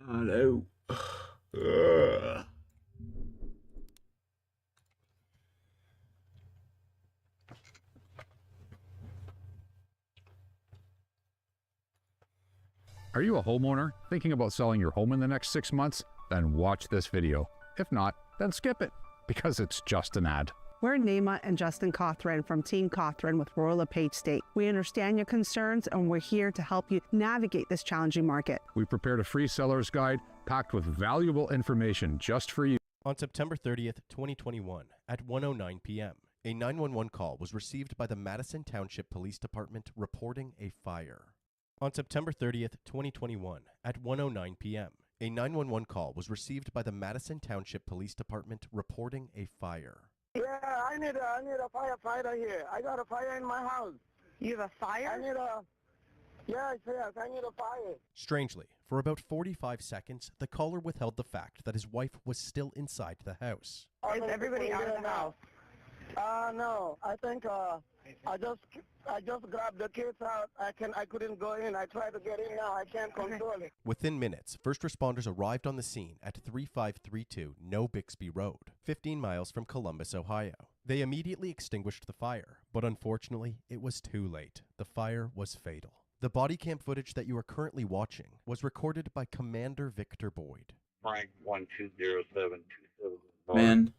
Hello. Are you a homeowner thinking about selling your home in the next 6 months? Then watch this video. If not, then skip it, because it's just an ad. We're Naima and Justin Cothran from Team Cothran with Royal LePage State. We understand your concerns and we're here to help you navigate this challenging market. We prepared a free seller's guide packed with valuable information just for you. On September 30th, 2021, at 1:09 p.m., a 911 call was received by the Madison Township Police Department reporting a fire. On September 30th, 2021, at 1:09 p.m., a 911 call was received by the Madison Township Police Department reporting a fire. Yeah, I need a firefighter here. I got a fire in my house. You have a fire? Yes, I need a fire. Strangely, for about 45 seconds, the caller withheld the fact that his wife was still inside the house. Is everybody out of the house? No. I think I just grabbed the kids out. I couldn't go in. I tried to get in now. I can't control it. Within minutes, first responders arrived on the scene at 3532 No Bixby Road, 15 miles from Columbus, Ohio. They immediately extinguished the fire, but unfortunately, it was too late. The fire was fatal. The body cam footage that you are currently watching was recorded by Commander Victor Boyd. Frank 120727. Man.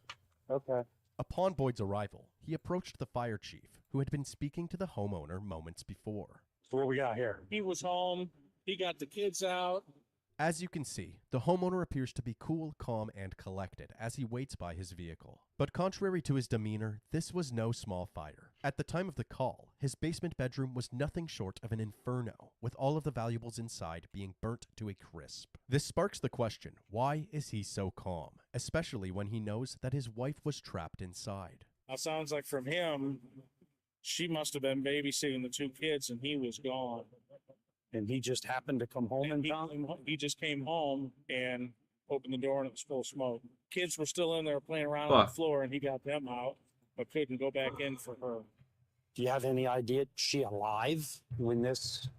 Okay. Upon Boyd's arrival, he approached the fire chief, who had been speaking to the homeowner moments before. So what we got here? He was home. He got the kids out. As you can see, the homeowner appears to be cool, calm, and collected as he waits by his vehicle. But contrary to his demeanor, this was no small fire. At the time of the call, his basement bedroom was nothing short of an inferno, with all of the valuables inside being burnt to a crisp. This sparks the question, why is he so calm, especially when he knows that his wife was trapped inside? It sounds like from him, she must have been babysitting the two kids and he was gone. And he just happened to come home in town? He just came home and opened the door and it was full of smoke. Kids were still in there playing around on the floor and he got them out, but couldn't go back in for her. Do you have any idea, is she alive when this?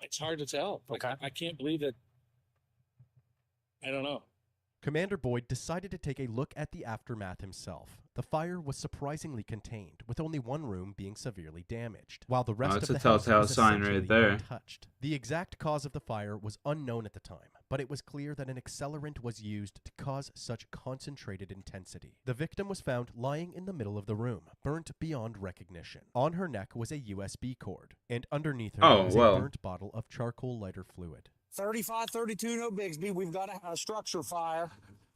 It's hard to tell. Okay. I can't believe that. I don't know. Commander Boyd decided to take a look at the aftermath himself. The fire was surprisingly contained, with only one room being severely damaged, while the rest of the house was essentially untouched. The exact cause of the fire was unknown at the time, but it was clear that an accelerant was used to cause such concentrated intensity. The victim was found lying in the middle of the room, burnt beyond recognition. On her neck was a USB cord, and underneath her was a burnt bottle of charcoal lighter fluid. 3532 No Bixby, we've got a structure fire,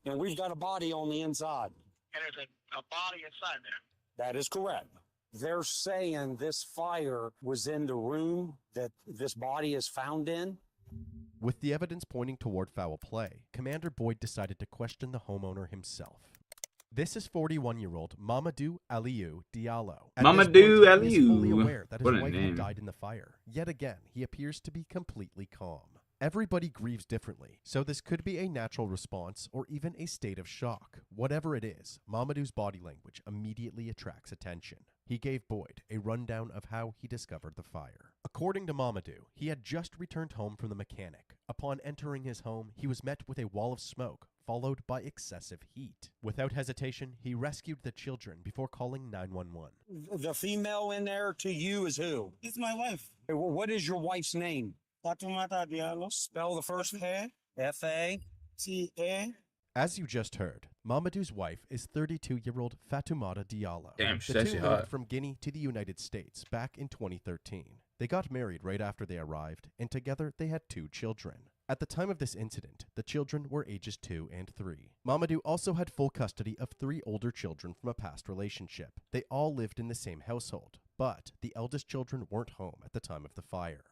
and we've got a body on the inside. And there's a body inside there. That is correct. They're saying this fire was in the room that this body is found in. With the evidence pointing toward foul play, Commander Boyd decided to question the homeowner himself. This is 41-year-old Mamadou Aliou Diallo. Mamadou Aliou. He is fully aware that his What a wife name. had died in the fire. Yet again, he appears to be completely calm. Everybody grieves differently, so this could be a natural response or even a state of shock. Whatever it is, Mamadou's body language immediately attracts attention. He gave Boyd a rundown of how he discovered the fire. According to Mamadou, he had just returned home from the mechanic. Upon entering his home, he was met with a wall of smoke, followed by excessive heat. Without hesitation, he rescued the children before calling 911. The female in there to you is who? It's my wife. Hey, well, what is your wife's name? Fatoumata Diallo. Spell the first F-A. T-A. As you just heard, Mamadou's wife is 32-year-old Fatoumata Diallo. Damn, she's the actually two moved hot. from Guinea to the United States back in 2013. They got married right after they arrived, and together they had 2 children. At the time of this incident, the children were ages 2 and 3. Mamadou also had full custody of 3 older children from a past relationship. They all lived in the same household, but the eldest children weren't home at the time of the fire.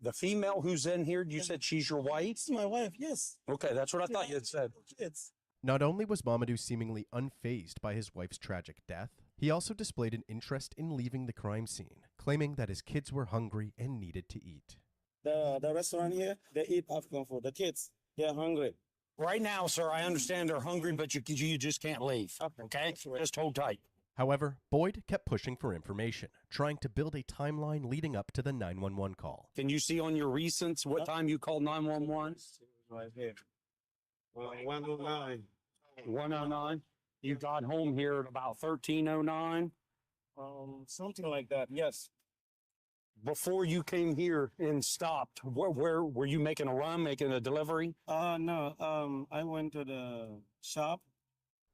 The female who's in here, you said she's your wife? It's my wife, yes. Okay, that's what I thought you had said. It's Not only was Mamadou seemingly unfazed by his wife's tragic death, he also displayed an interest in leaving the crime scene, claiming that his kids were hungry and needed to eat. the restaurant here. They eat African food. The kids, they're hungry. Right now, sir, I understand they're hungry, but you just can't leave. Okay? That's right. Just hold tight. However, Boyd kept pushing for information, trying to build a timeline leading up to the 911 call. Can you see on your recents what time you called 911? Right here. 109. 109. You got home here at about 1309. Something like that. Yes. Before you came here and stopped, where were you making a run, making a delivery? No. I went to the shop.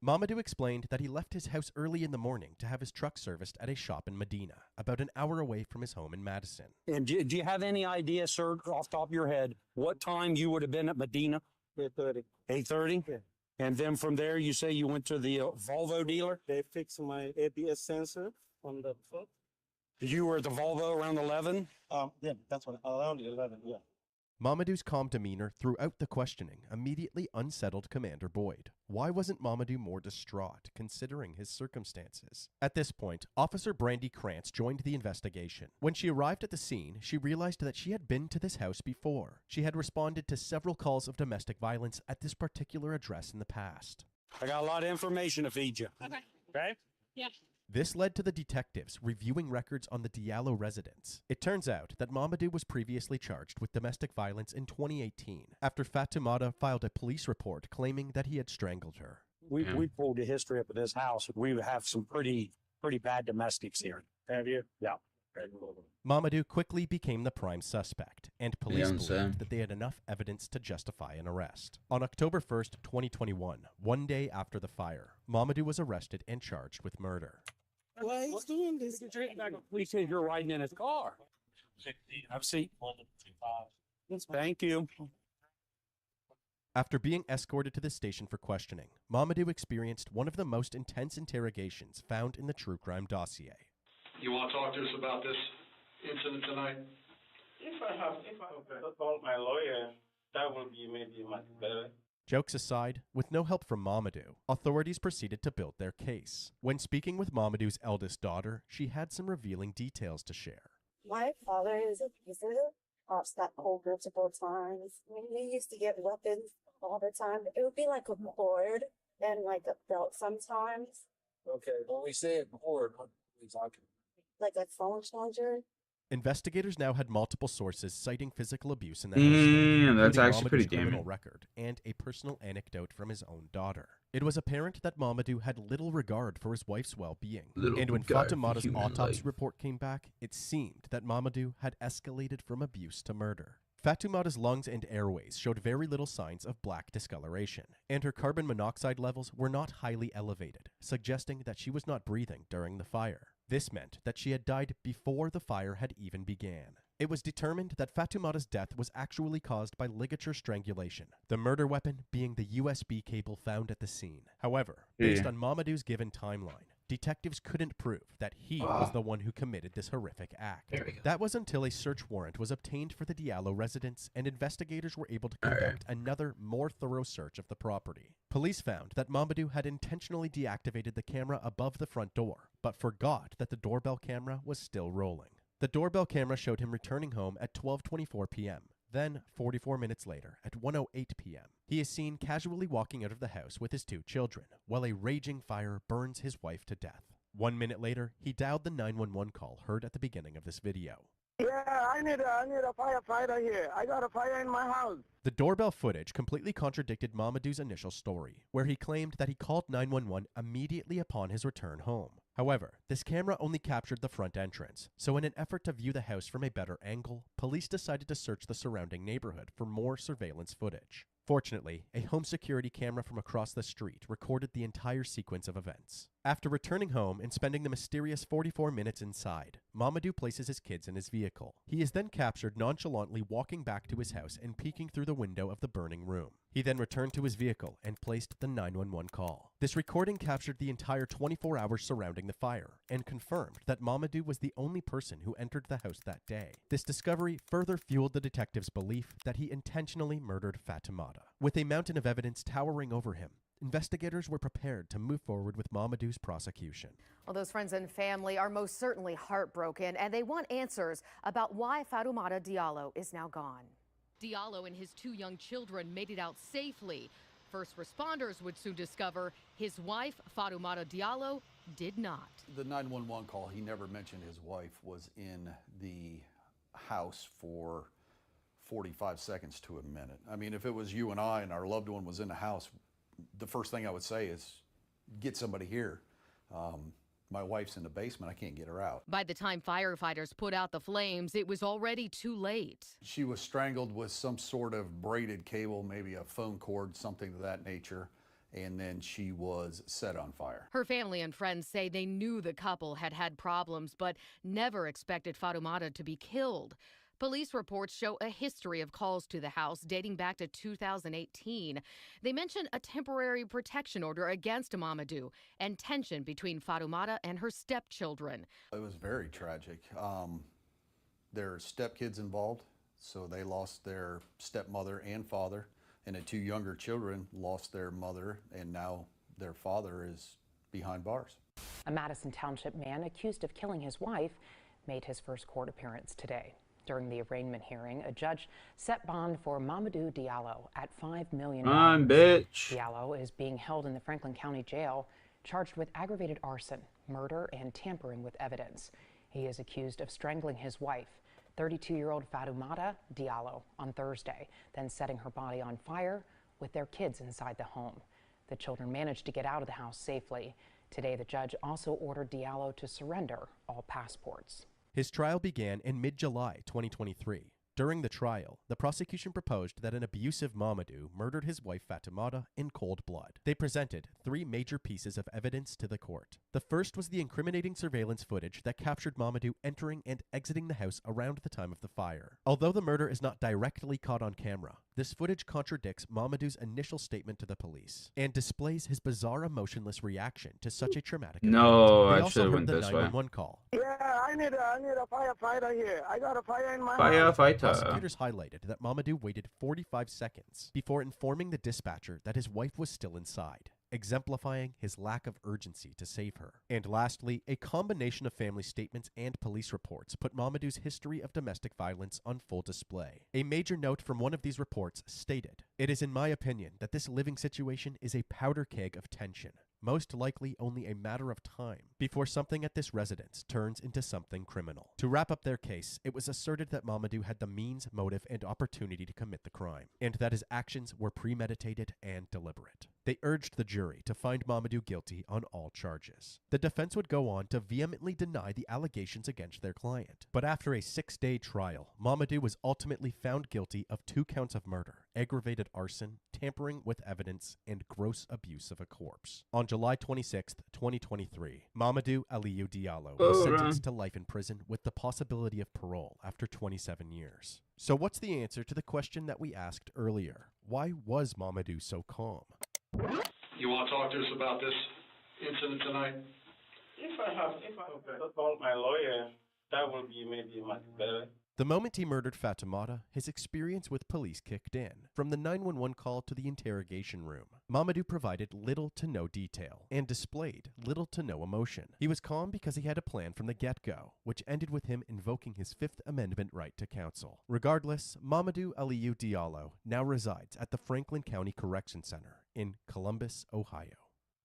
Mamadou explained that he left his house early in the morning to have his truck serviced at a shop in Medina, about an hour away from his home in Madison. And do you have any idea, sir, off the top of your head, what time you would have been at Medina? 8:30. 8:30? Yeah. And then from there, you say you went to the Volvo dealer? They fixed my ABS sensor on the foot. You were at the Volvo around 11? Yeah, that's what, around 11, yeah. Mamadou's calm demeanor throughout the questioning immediately unsettled Commander Boyd. Why wasn't Mamadou more distraught, considering his circumstances? At this point, Officer Brandy Krantz joined the investigation. When she arrived at the scene, she realized that she had been to this house before. She had responded to several calls of domestic violence at this particular address in the past. I got a lot of information to feed you. Okay. Okay? Yeah. This led to the detectives reviewing records on the Diallo residence. It turns out that Mamadou was previously charged with domestic violence in 2018 after Fatoumata filed a police report claiming that he had strangled her. We pulled the history up at this house. We have some pretty bad domestics here. Have you? Yeah. Mamadou quickly became the prime suspect, and police Beyonce. believed that they had enough evidence to justify an arrest. On October 1st, 2021, one day after the fire, Mamadou was arrested and charged with murder. Why is doing this? Police said you're riding in his car. Have a seat. Thank you. After being escorted to the station for questioning, Mamadou experienced one of the most intense interrogations found in the true crime dossier. You want to talk to us about this incident tonight? If I call my lawyer, that would be maybe much better. Jokes aside, with no help from Mamadou, authorities proceeded to build their case. When speaking with Mamadou's eldest daughter, she had some revealing details to share. My father is abusive, that whole multiple times. I mean, we used to get weapons all the time. It would be like a board and like a belt sometimes. Okay, when we say it board, what are we talking? Like a phone charger. Investigators now had multiple sources citing physical abuse in the Damn, house, that's actually Mamadou's pretty criminal damning. record and a personal anecdote from his own daughter. It was apparent that Mamadou had little regard for his wife's well-being. And when regard for Fatoumata's human autopsy life. report came back, it seemed that Mamadou had escalated from abuse to murder. Fatoumata's lungs and airways showed very little signs of black discoloration, and her carbon monoxide levels were not highly elevated, suggesting that she was not breathing during the fire. This meant that she had died before the fire had even began. It was determined that Fatoumata's death was actually caused by ligature strangulation, the murder weapon being the USB cable found at the scene. However, based on Mamadou's given timeline, detectives couldn't prove that he was the one who committed this horrific act. That was until a search warrant was obtained for the Diallo residence and investigators were able to conduct another, more thorough search of the property. Police found that Mamadou had intentionally deactivated the camera above the front door, but forgot that the doorbell camera was still rolling. The doorbell camera showed him returning home at 12:24 p.m. Then, 44 minutes later, at 1:08 p.m., he is seen casually walking out of the house with his two children, while a raging fire burns his wife to death. 1 minute later, he dialed the 911 call heard at the beginning of this video. Yeah, I need a firefighter here. I got a fire in my house. The doorbell footage completely contradicted Mamadou's initial story, where he claimed that he called 911 immediately upon his return home. However, this camera only captured the front entrance, so in an effort to view the house from a better angle, police decided to search the surrounding neighborhood for more surveillance footage. Fortunately, a home security camera from across the street recorded the entire sequence of events. After returning home and spending the mysterious 44 minutes inside, Mamadou places his kids in his vehicle. He is then captured nonchalantly walking back to his house and peeking through the window of the burning room. He then returned to his vehicle and placed the 911 call. This recording captured the entire 24 hours surrounding the fire and confirmed that Mamadou was the only person who entered the house that day. This discovery further fueled the detective's belief that he intentionally murdered Fatoumata. With a mountain of evidence towering over him, investigators were prepared to move forward with Mamadou's prosecution. Well, those friends and family are most certainly heartbroken, and they want answers about why Fatoumata Diallo is now gone. Diallo and his two young children made it out safely. First responders would soon discover his wife, Fatoumata Diallo, did not. The 911 call, he never mentioned his wife was in the house for 45 seconds to a minute. I mean, if it was you and I and our loved one was in the house, the first thing I would say is, get somebody here. My wife's in the basement, I can't get her out. By the time firefighters put out the flames, it was already too late. She was strangled with some sort of braided cable, maybe a phone cord, something of that nature, and then she was set on fire. Her family and friends say they knew the couple had had problems, but never expected Fatoumata to be killed. Police reports show a history of calls to the house dating back to 2018. They mention a temporary protection order against Mamadou and tension between Fatoumata and her stepchildren. It was very tragic. There are stepkids involved, so they lost their stepmother and father, and the two younger children lost their mother, and now their father is behind bars. A Madison Township man accused of killing his wife made his first court appearance today. During the arraignment hearing, a judge set bond for Mamadou Diallo at $5 million. Bitch. Diallo is being held in the Franklin County Jail, charged with aggravated arson, murder, and tampering with evidence. He is accused of strangling his wife, 32-year-old Fatoumata Diallo, on Thursday, then setting her body on fire with their kids inside the home. The children managed to get out of the house safely. Today, the judge also ordered Diallo to surrender all passports. His trial began in mid-July 2023. During the trial, the prosecution proposed that an abusive Mamadou murdered his wife Fatoumata in cold blood. They presented 3 major pieces of evidence to the court. The first was the incriminating surveillance footage that captured Mamadou entering and exiting the house around the time of the fire. Although the murder is not directly caught on camera, this footage contradicts Mamadou's initial statement to the police and displays his bizarre emotionless reaction to such a traumatic event. No, They I also should have heard went the this way. 911 call. Yeah, I need a firefighter here. I got a fire in my house. Firefighter. Prosecutors highlighted that Mamadou waited 45 seconds before informing the dispatcher that his wife was still inside, exemplifying his lack of urgency to save her. And lastly, a combination of family statements and police reports put Mamadou's history of domestic violence on full display. A major note from one of these reports stated, "It is in my opinion that this living situation is a powder keg of tension, most likely only a matter of time before something at this residence turns into something criminal." To wrap up their case, it was asserted that Mamadou had the means, motive, and opportunity to commit the crime, and that his actions were premeditated and deliberate. They urged the jury to find Mamadou guilty on all charges. The defense would go on to vehemently deny the allegations against their client. But after a 6-day trial, Mamadou was ultimately found guilty of 2 counts of murder, aggravated arson, tampering with evidence, and gross abuse of a corpse. On July 26, 2023, Mamadou Aliou Diallo was sentenced to life in prison with the possibility of parole after 27 years. So what's the answer to the question that we asked earlier? Why was Mamadou so calm? You want to talk to us about this incident tonight? If I call my lawyer, that will be maybe much better. The moment he murdered Fatoumata, his experience with police kicked in. From the 911 call to the interrogation room, Mamadou provided little to no detail and displayed little to no emotion. He was calm because he had a plan from the get-go, which ended with him invoking his Fifth Amendment right to counsel. Regardless, Mamadou Aliou Diallo now resides at the Franklin County Correction Center in Columbus, Ohio.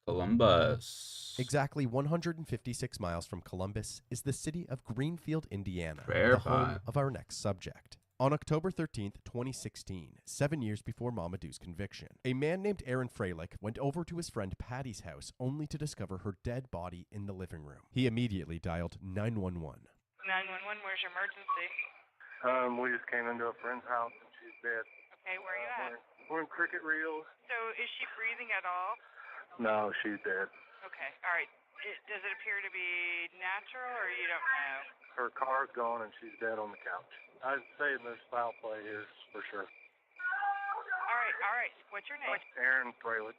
Columbus. Exactly 156 miles from Columbus is the city of Greenfield, Indiana, Fair the home fine. of our next subject. On October 13th, 2016, 7 years before Mamadou's conviction, a man named Aaron Freilich went over to his friend Patty's house only to discover her dead body in the living room. He immediately dialed 911. 911, where's your emergency? We just came into a friend's house and she's dead. Okay, where are you at? We're in Cricket Reels. So is she breathing at all? No, she's dead. Okay, all right. Does it appear to be natural or you don't know? Her car's gone and she's dead on the couch. I'd say there's foul play here for sure. All right. What's your name? Aaron Freilich.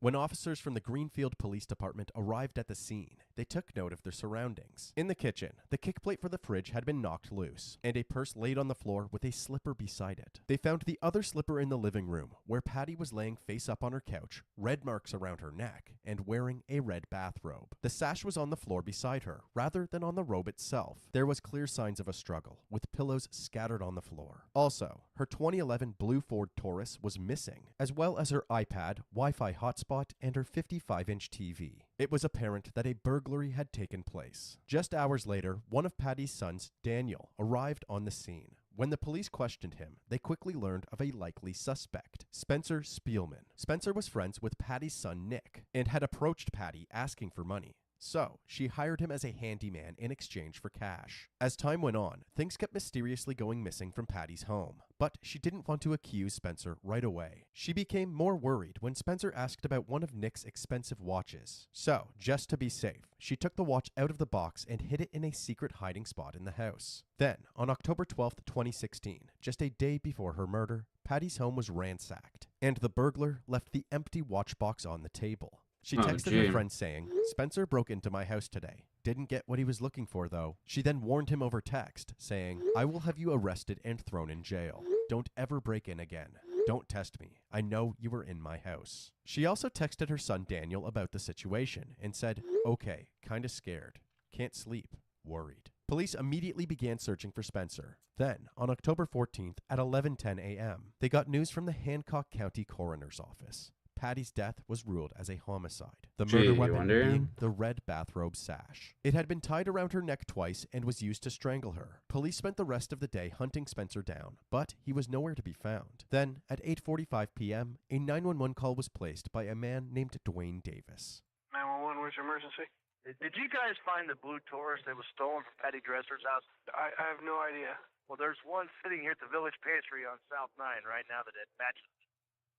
When officers from the Greenfield Police Department arrived at the scene, they took note of their surroundings. In the kitchen, the kick plate for the fridge had been knocked loose, and a purse laid on the floor with a slipper beside it. They found the other slipper in the living room, where Patty was laying face up on her couch, red marks around her neck, and wearing a red bathrobe. The sash was on the floor beside her, rather than on the robe itself. There was clear signs of a struggle, with pillows scattered on the floor. Also, her 2011 blue Ford Taurus was missing, as well as her iPad, Wi-Fi hotspot, and her 55-inch TV. It was apparent that a burglary had taken place. Just hours later, one of Patty's sons, Daniel, arrived on the scene. When the police questioned him, they quickly learned of a likely suspect, Spencer Spielman. Spencer was friends with Patty's son, Nick, and had approached Patty asking for money. So, she hired him as a handyman in exchange for cash. As time went on, things kept mysteriously going missing from Patty's home, but she didn't want to accuse Spencer right away. She became more worried when Spencer asked about one of Nick's expensive watches. So, just to be safe, she took the watch out of the box and hid it in a secret hiding spot in the house. Then, on October 12th, 2016, just a day before her murder, Patty's home was ransacked, and the burglar left the empty watch box on the table. She texted her friend saying, "Spencer broke into my house today. Didn't get what he was looking for, though." She then warned him over text, saying, "I will have you arrested and thrown in jail. Don't ever break in again. Don't test me. I know you were in my house." She also texted her son Daniel about the situation and said, "Okay, kinda scared. Can't sleep. Worried." Police immediately began searching for Spencer. Then, on October 14th at 11:10 a.m., they got news from the Hancock County Coroner's Office. Patty's death was ruled as a homicide. The murder weapon being the red bathrobe sash. It had been tied around her neck twice and was used to strangle her. Police spent the rest of the day hunting Spencer down, but he was nowhere to be found. Then, at 8:45 p.m., a 911 call was placed by a man named Dwayne Davis. 911, where's your emergency? Did you guys find the blue Taurus that was stolen from Patty Dresser's house? I have no idea. Well, there's one sitting here at the Village Pantry on South 9 right now that it matches.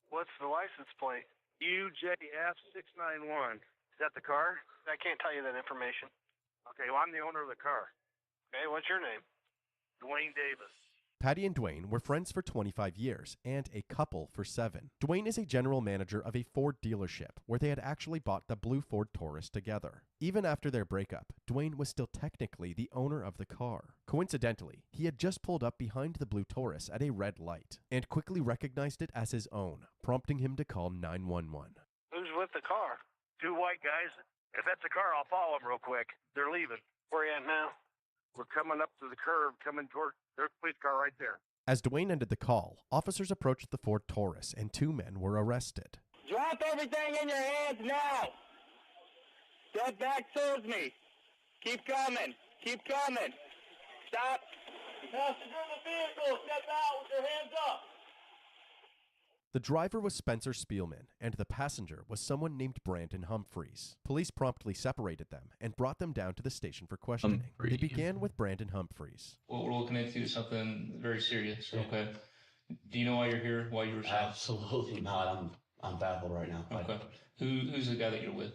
What's the license plate? UJF691. Is that the car? I can't tell you that information. Okay, well, I'm the owner of the car. Okay, what's your name? Dwayne Davis. Patty and Dwayne were friends for 25 years and a couple for 7. Dwayne is a general manager of a Ford dealership where they had actually bought the blue Ford Taurus together. Even after their breakup, Dwayne was still technically the owner of the car. Coincidentally, he had just pulled up behind the blue Taurus at a red light and quickly recognized it as his own, prompting him to call 911. Who's with the car? 2 white guys. If that's a car, I'll follow them real quick. They're leaving. Where are you at now? We're coming up to the curve, coming toward their police car right there. As Dwayne ended the call, officers approached the Ford Taurus and 2 men were arrested. Drop everything in your hands now. Step back towards me. Keep coming. Keep coming. Stop. Passenger in the vehicle, step out with your hands up. The driver was Spencer Spielman, and the passenger was someone named Brandon Humphreys. Police promptly separated them and brought them down to the station for questioning. They began with Brandon Humphreys. What we're looking into is something very serious, okay? Do you know why you're here, why you were shot? Absolutely not. I'm baffled right now. Okay. Who's the guy that you're with?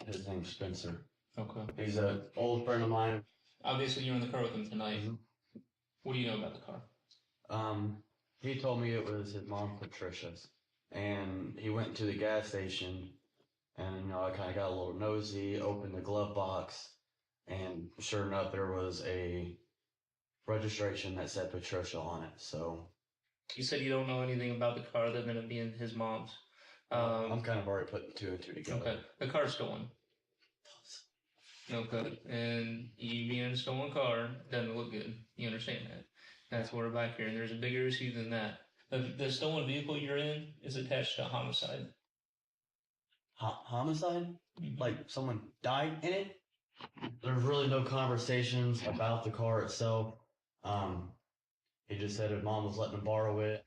His name's Spencer. Okay. He's an old friend of mine. Obviously, you're in the car with him tonight. Mm-hmm. What do you know about the car? He told me it was his mom, Patricia's. And he went to the gas station, and, I kind of got a little nosy, opened the glove box, and sure enough, there was a registration that said Patricia on it, so... You said you don't know anything about the car other than it being his mom's. I'm kind of already putting 2 and 2 together. Okay. The car's stolen. Okay. And you being in a stolen car doesn't look good. You understand that? That's why we're back here, and there's a bigger issue than that. The stolen vehicle you're in is attached to a homicide. Homicide? Like someone died in it? There's really no conversations about the car itself. He just said his mom was letting him borrow it.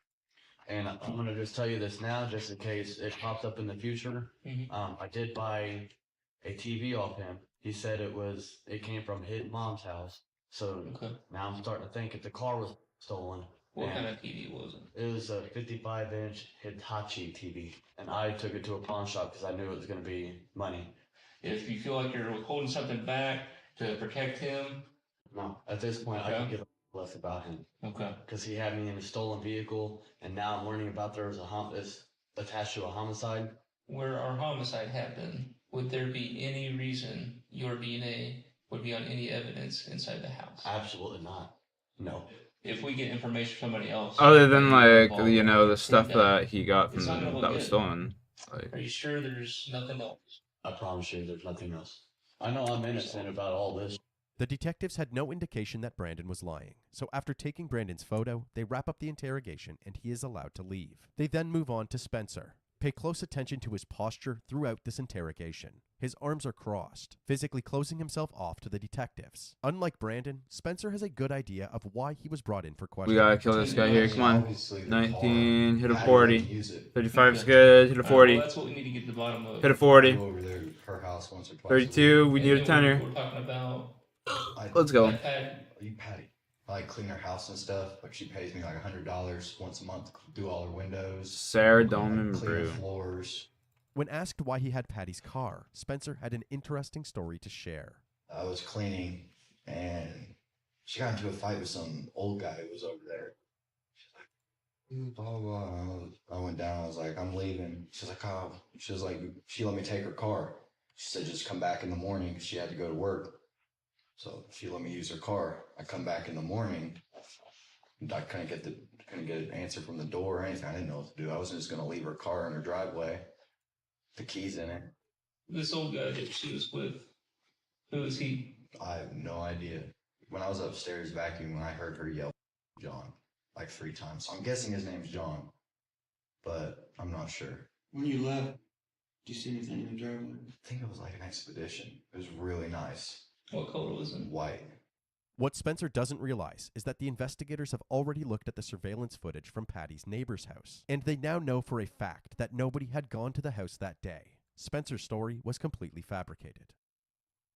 And I'm going to just tell you this now, just in case it pops up in the future. Mm-hmm. I did buy a TV off him. He said it came from his mom's house. So now I'm starting to think if the car was stolen. What kind of TV was it? It was a 55-inch Hitachi TV. And I took it to a pawn shop because I knew it was going to be money. If you feel like you're holding something back to protect him? No, at this point I can give a less about him. Okay. Because he had me in a stolen vehicle, and now I'm learning about there was it's attached to a homicide. Where our homicide happened, would there be any reason your DNA would be on any evidence inside the house? Absolutely not. No. If we get information from somebody else, other than the stuff that he got from that was stolen. Are you sure there's nothing else? I promise you, there's nothing else. I know I'm innocent about all this. The detectives had no indication that Brandon was lying, so after taking Brandon's photo, they wrap up the interrogation and he is allowed to leave. They then move on to Spencer. Pay close attention to his posture throughout this interrogation. His arms are crossed, physically closing himself off to the detectives. Unlike Brandon, Spencer has a good idea of why he was brought in for questioning. We gotta kill this guy here. Come on. 19. Hit a 40. 35 is good. Hit a 40. Well, that's what we need to get to the bottom of. Hit a 40. Go over there to her house once or twice. 32. We need a tenner. We're talking about. Let's go. You Patty. I like clean her house and stuff. Like she pays me like $100 once a month to do all her windows. Sarah Dolman clean Brew. her floors. When asked why he had Patty's car, Spencer had an interesting story to share. I was cleaning and she got into a fight with some old guy who was over there. She's like, blah, blah, blah. I went down. I was like, I'm leaving. She's like, oh. She was like, she let me take her car. She said, just come back in the morning because she had to go to work. So she let me use her car. I come back in the morning. I couldn't get an answer from the door or anything. I didn't know what to do. I wasn't just going to leave her car in her driveway. The keys in it. This old guy that she was with, who is he? I have no idea. When I was upstairs vacuuming, I heard her yell, John, like 3 times. So I'm guessing his name's John, but I'm not sure. When you left, did you see anything in the driveway? I think it was like an Expedition. It was really nice. What color was it? White. What Spencer doesn't realize is that the investigators have already looked at the surveillance footage from Patty's neighbor's house, and they now know for a fact that nobody had gone to the house that day. Spencer's story was completely fabricated.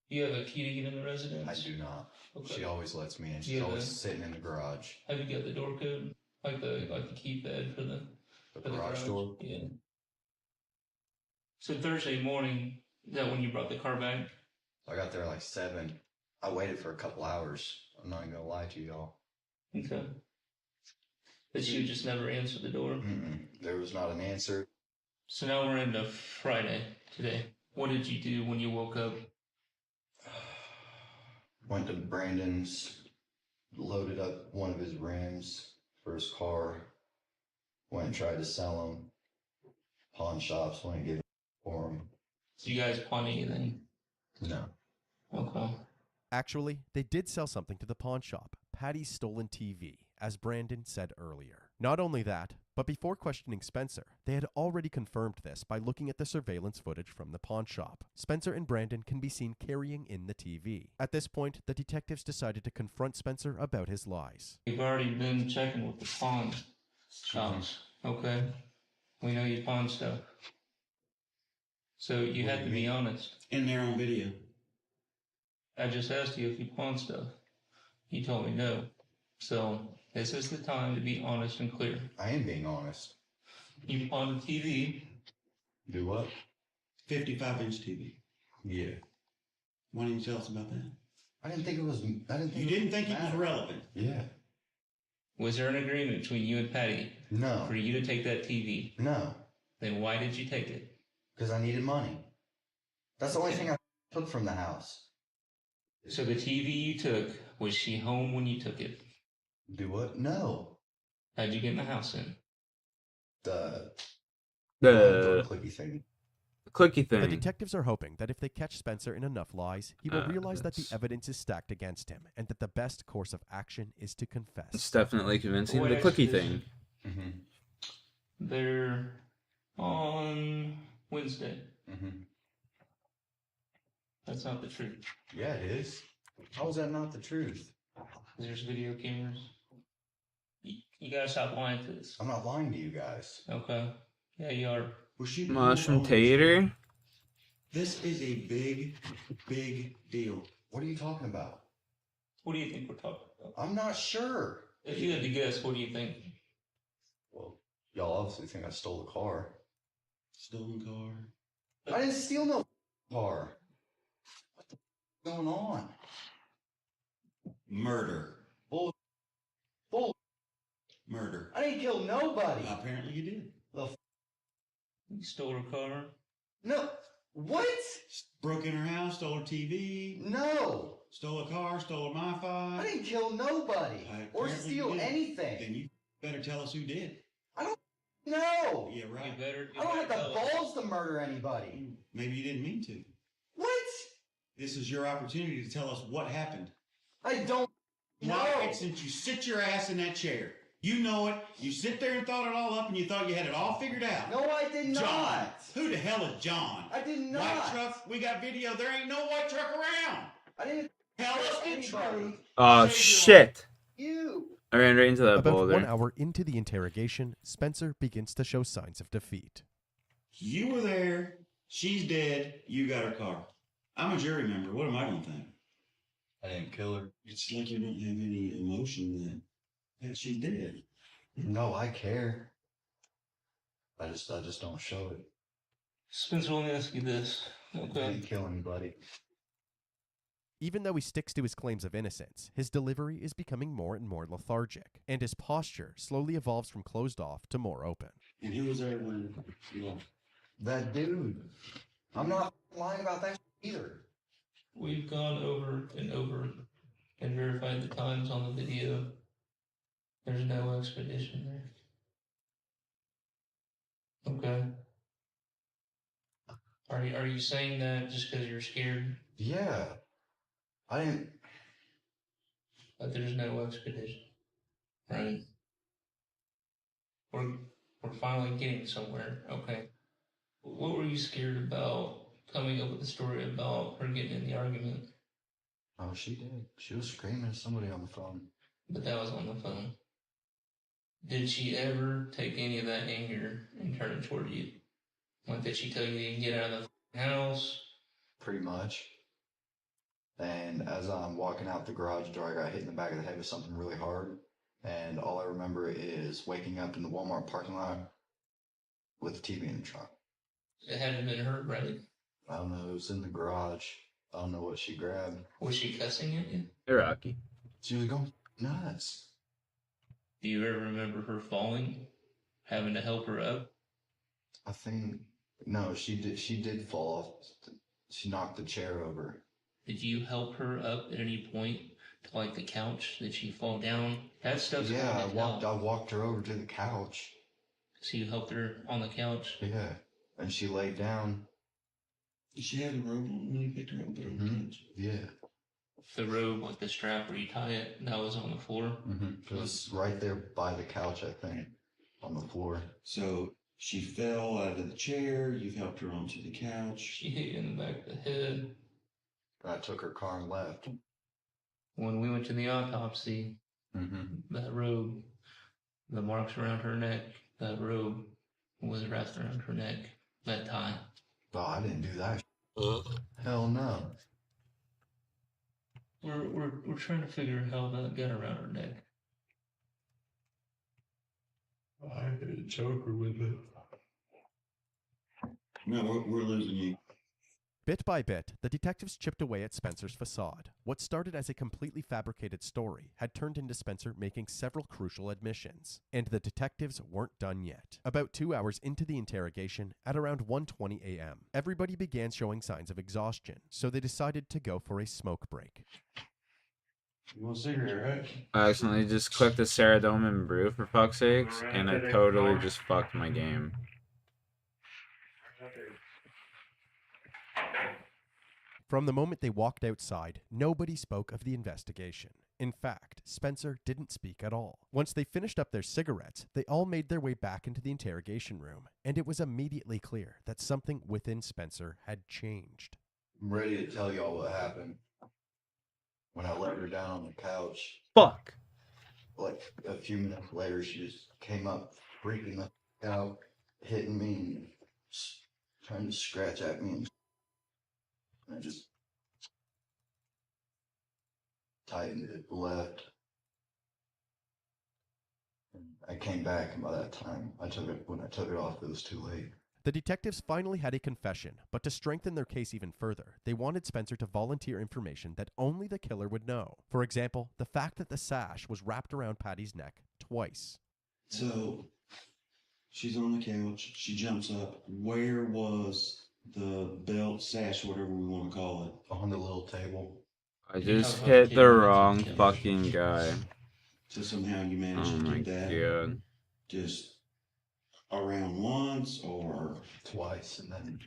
You have a key to get in the residence? I do not. Okay. She always lets me in. She's always sitting in the garage. Have you got the door code? Like the keypad for the garage door? Yeah. So Thursday morning, is that when you brought the car back? I got there like 7. I waited for a couple hours. I'm not gonna lie to y'all. Okay. But she would just never answer the door? There was not an answer. So now we're into Friday today. What did you do when you woke up? Went to Brandon's, loaded up one of his rims for his car. Went and tried to sell them. Pawn shops, went and gave it for him. So you guys pawn anything? No. Okay. Actually, they did sell something to the pawn shop, Patty's stolen TV, as Brandon said earlier. Not only that, but before questioning Spencer, they had already confirmed this by looking at the surveillance footage from the pawn shop. Spencer and Brandon can be seen carrying in the TV. At this point, the detectives decided to confront Spencer about his lies. You've already been checking with the pawn shops, okay? We know you pawn stuff. So you had to be honest. In there on video. I just asked you if you pawn stuff. You told me no. So this is the time to be honest and clear. I am being honest. You pawned a TV. Do what? 55-inch TV. Yeah. Why didn't you tell us about that? I didn't think it was. You didn't think it was relevant. Yeah. Was there an agreement between you and Patty? No. For you to take that TV? No. Then why did you take it? Because I needed money. That's the only thing I took from the house. So the TV you took, was she home when you took it? Do what? No. How'd you get in the house then? The clicky thing. Clicky thing. The detectives are hoping that if they catch Spencer in enough lies, he will realize that the evidence is stacked against him, and that the best course of action is to confess. It's definitely convincing. The clicky thing. They're on Wednesday. That's not the truth. Yeah, it is. How is that not the truth? There's video cameras. You gotta stop lying to this. I'm not lying to you guys. Okay. Yeah, you are. Mushroom tater? This is a big, big deal. What are you talking about? What do you think we're talking about? I'm not sure. If you had to guess, what do you think? Well, y'all obviously think I stole the car. Stolen car? I didn't steal no car. What the going on? Murder. Bull. Murder. I didn't kill nobody. Apparently you did. You stole her car? No. What? Broke in her house, stole her TV. No. Stole a car, stole a Wi-Fi. I didn't kill nobody. Or steal anything. Then you better tell us who did. I don't know. Yeah, right. I don't have the balls to murder anybody. Maybe you didn't mean to. What? This is your opportunity to tell us what happened. I don't know. Why, since you sit your ass in that chair. You know it. You sit there and thought it all up and you thought you had it all figured out. No, I did not. John. Who the hell is John? I did not. White truck. We got video. There ain't no white truck around. I didn't Tell us the truth. Oh, shit. You. I ran right into that About boulder. 1 hour into the interrogation, Spencer begins to show signs of defeat. You were there. She's dead. You got her car. I'm a jury member. What am I going to think? I didn't kill her. It's like you don't have any emotion that she's dead. No, I care. I just don't show it. Spencer, let me ask you this. I Okay. didn't kill anybody. Even though he sticks to his claims of innocence, his delivery is becoming more and more lethargic, and his posture slowly evolves from closed off to more open. And who was there when you left? That dude. I'm not lying about that either. We've gone over and verified the times on the video. There's no expedition there. Okay. Are you saying that just because you're scared? Yeah. I didn't. But there's no expedition, right? We're finally getting somewhere. Okay. What were you scared about coming up with the story about her getting in the argument? Oh, she did. She was screaming at somebody on the phone. But that was on the phone. Did she ever take any of that anger and turn it toward you? Like, did she tell you to get out of the house? Pretty much. And as I'm walking out the garage door, I got hit in the back of the head with something really hard. And all I remember is waking up in the Walmart parking lot with the TV in the trunk. It hadn't been hurt, right? I don't know. It was in the garage. I don't know what she grabbed. Was she cussing at you? Hey, Rocky. She was going nuts. Do you ever remember her falling? Having to help her up? I think no. She did fall off. She knocked the chair over. Did you help her up at any point to like the couch? Did she fall down? That stuff's Yeah, going to help. I walked her over to the couch. So you helped her on the couch? Yeah, and she laid down. She had a robe on when you picked her up and put her on the couch. Yeah. The robe, like the strap where you tie it, that was on the floor? It was right there by the couch, I think, on the floor. So she fell out of the chair. You've helped her onto the couch. She hit you in the back of the head. I took her car and left. When we went to the autopsy, that robe, the marks around her neck, that robe was wrapped around her neck. That tie. Oh, I didn't do that. Hell no. We're trying to figure out how that got around her neck. I had to choke her with it. No, we're losing you. Bit by bit, the detectives chipped away at Spencer's facade. What started as a completely fabricated story had turned into Spencer making several crucial admissions. And the detectives weren't done yet. About 2 hours into the interrogation, at around 1:20 a.m., everybody began showing signs of exhaustion, so they decided to go for a smoke break. You want a cigarette, right? I accidentally just clicked the Ceradome and Brew, for fuck's sakes, and I totally just fucked my game. From the moment they walked outside, nobody spoke of the investigation. In fact, Spencer didn't speak at all. Once they finished up their cigarettes, they all made their way back into the interrogation room, and it was immediately clear that something within Spencer had changed. I'm ready to tell y'all what happened. When I let her down on the couch. Fuck. Like a few minutes later, she just came up, freaking the f out, hitting me, and trying to scratch at me. And I just tightened it left. And I came back, and by that time, when I took it off, it was too late. The detectives finally had a confession, but to strengthen their case even further, they wanted Spencer to volunteer information that only the killer would know. For example, the fact that the sash was wrapped around Patty's neck twice. So, she's on the couch. She jumps up. Where was the belt, sash, whatever we want to call it? On the little table. I just hit the wrong fucking guy. So somehow you managed to get that. God. Just around once or twice, and then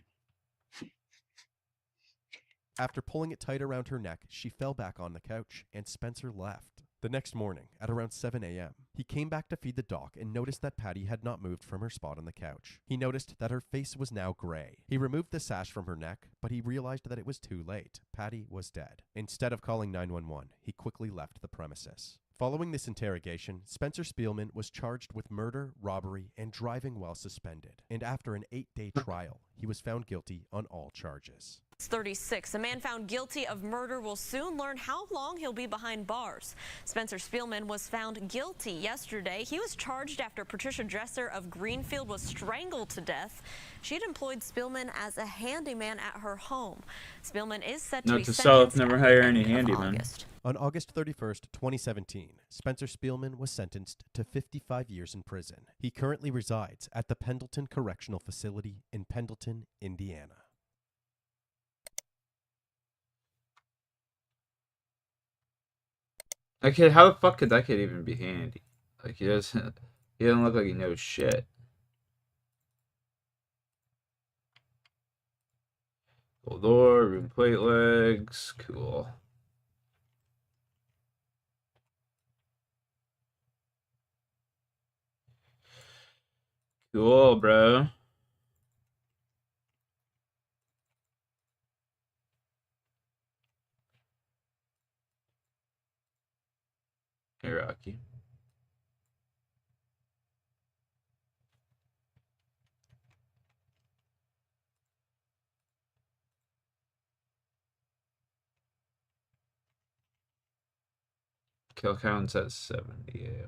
After pulling it tight around her neck, she fell back on the couch, and Spencer left. The next morning, at around 7 a.m., he came back to feed the dog and noticed that Patty had not moved from her spot on the couch. He noticed that her face was now gray. He removed the sash from her neck, but he realized that it was too late. Patty was dead. Instead of calling 911, he quickly left the premises. Following this interrogation, Spencer Spielman was charged with murder, robbery, and driving while suspended. And after an 8-day trial, he was found guilty on all charges. 36. A man found guilty of murder will soon learn how long he'll be behind bars. Spencer Spielman was found guilty yesterday. He was charged after Patricia Dresser of Greenfield was strangled to death. She had employed Spielman as a handyman at her home. Spielman is set to be sentenced never hire any handyman. On August 31st, 2017, Spencer Spielman was sentenced to 55 years in prison. He currently resides at the Pendleton Correctional Facility in Pendleton, Indiana. That kid, how the fuck could that kid even be handy? Like, he doesn't look like he knows shit. Gold door, room plate legs, cool. Cool, bro. Hey, Rocky. Kill count's at 70, yeah.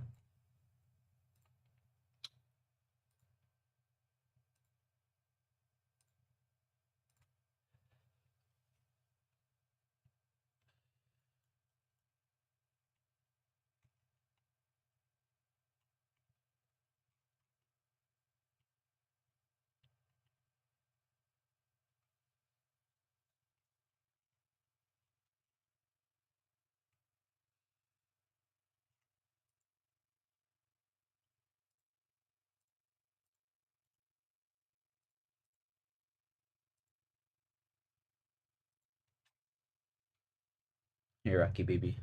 Hey, Rocky, baby.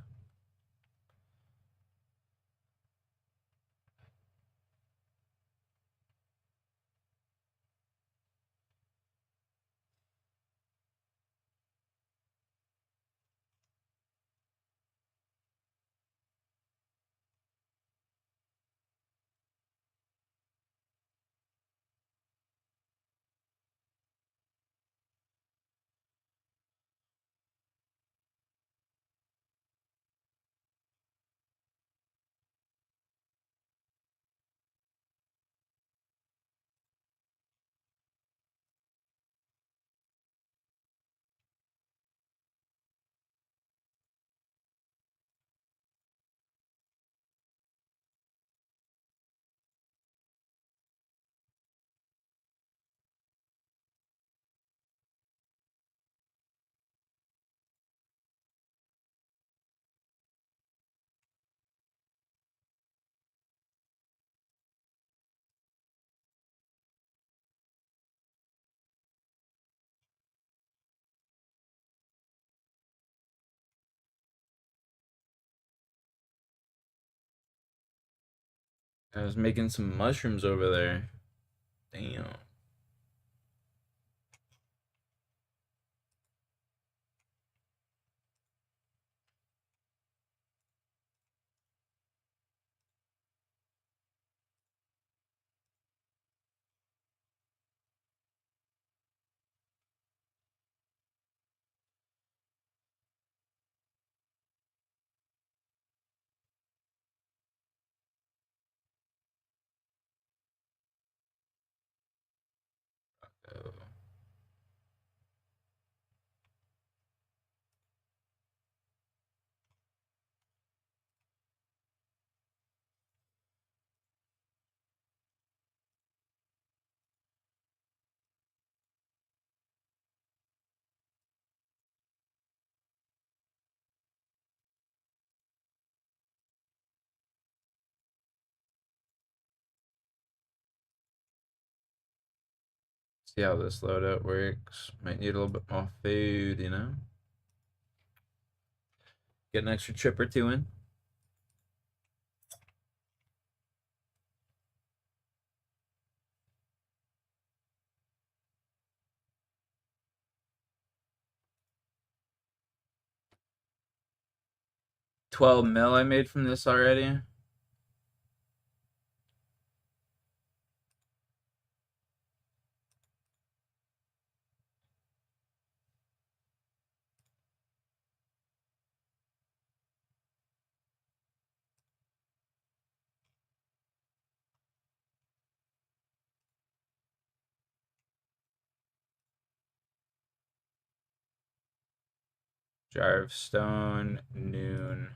I was making some mushrooms over there. Damn. See how this loadout works. Might need a little bit more food, you know? Get an extra trip or two in. 12 mil I made from this already. Jar of stone, noon.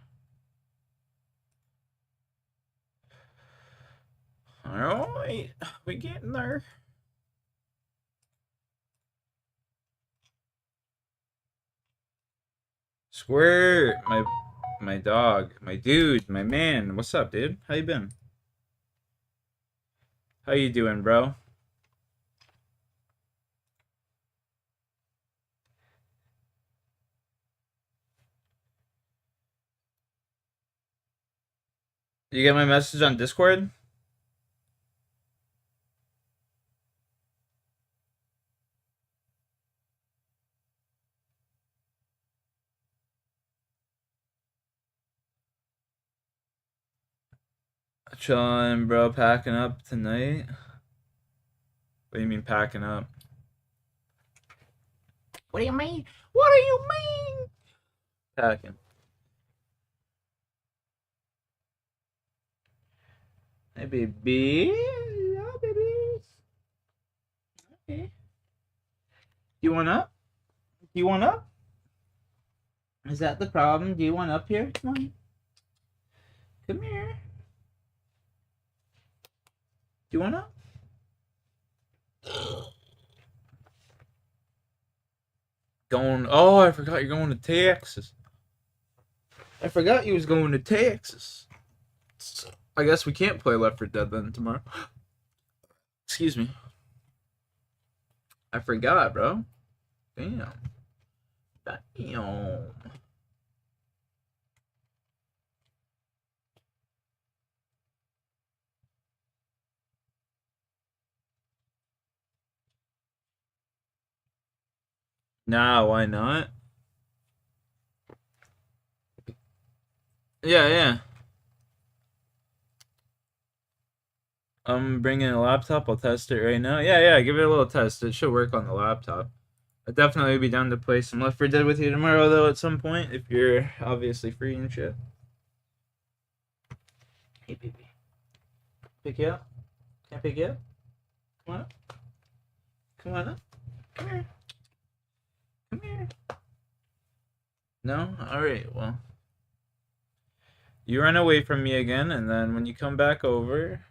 Alright, we getting there. Squirt, my dog, my dude, my man. What's up, dude? How you been? How you doing, bro? You get my message on Discord? Chilling, bro. Packing up tonight. What do you mean packing up? What do you mean? What do you mean? Packing. Hey, baby. Yeah, babies. Okay. You want up? You want up? Is that the problem? Do you want up here? Come on. Come here. Do you want up? Going. Oh, I forgot you're going to Texas. I forgot you was going to Texas. I guess we can't play Left 4 Dead then tomorrow. Excuse me. I forgot, bro. Damn. Damn. Nah, why not? Yeah, yeah. I'm bringing a laptop. I'll test it right now. Yeah, give it a little test. It should work on the laptop. I'd definitely be down to play some Left 4 Dead with you tomorrow, though, at some point, if you're obviously free and shit. Hey, baby. Pick you up? Can I pick you up? Come on up. Come on up. Come here. Come here. No? Alright, well. You run away from me again, and then when you come back over...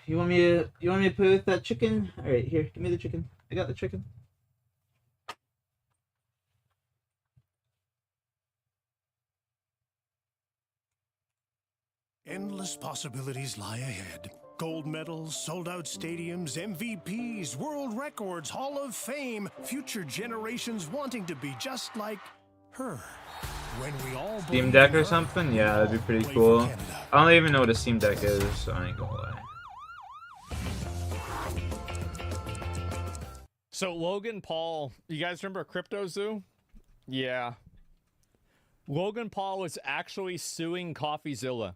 You want me to play with that chicken? Alright, here, give me the chicken. I got the chicken. Endless possibilities lie ahead. Gold medals, sold-out stadiums, MVPs, world records, Hall of Fame, future generations wanting to be just like her. When we all Steam Deck or something? Yeah, that'd be pretty cool. I don't even know what a Steam Deck is, so I ain't gonna lie. So Logan Paul, you guys remember Crypto Zoo? Yeah. Logan Paul was actually suing CoffeeZilla.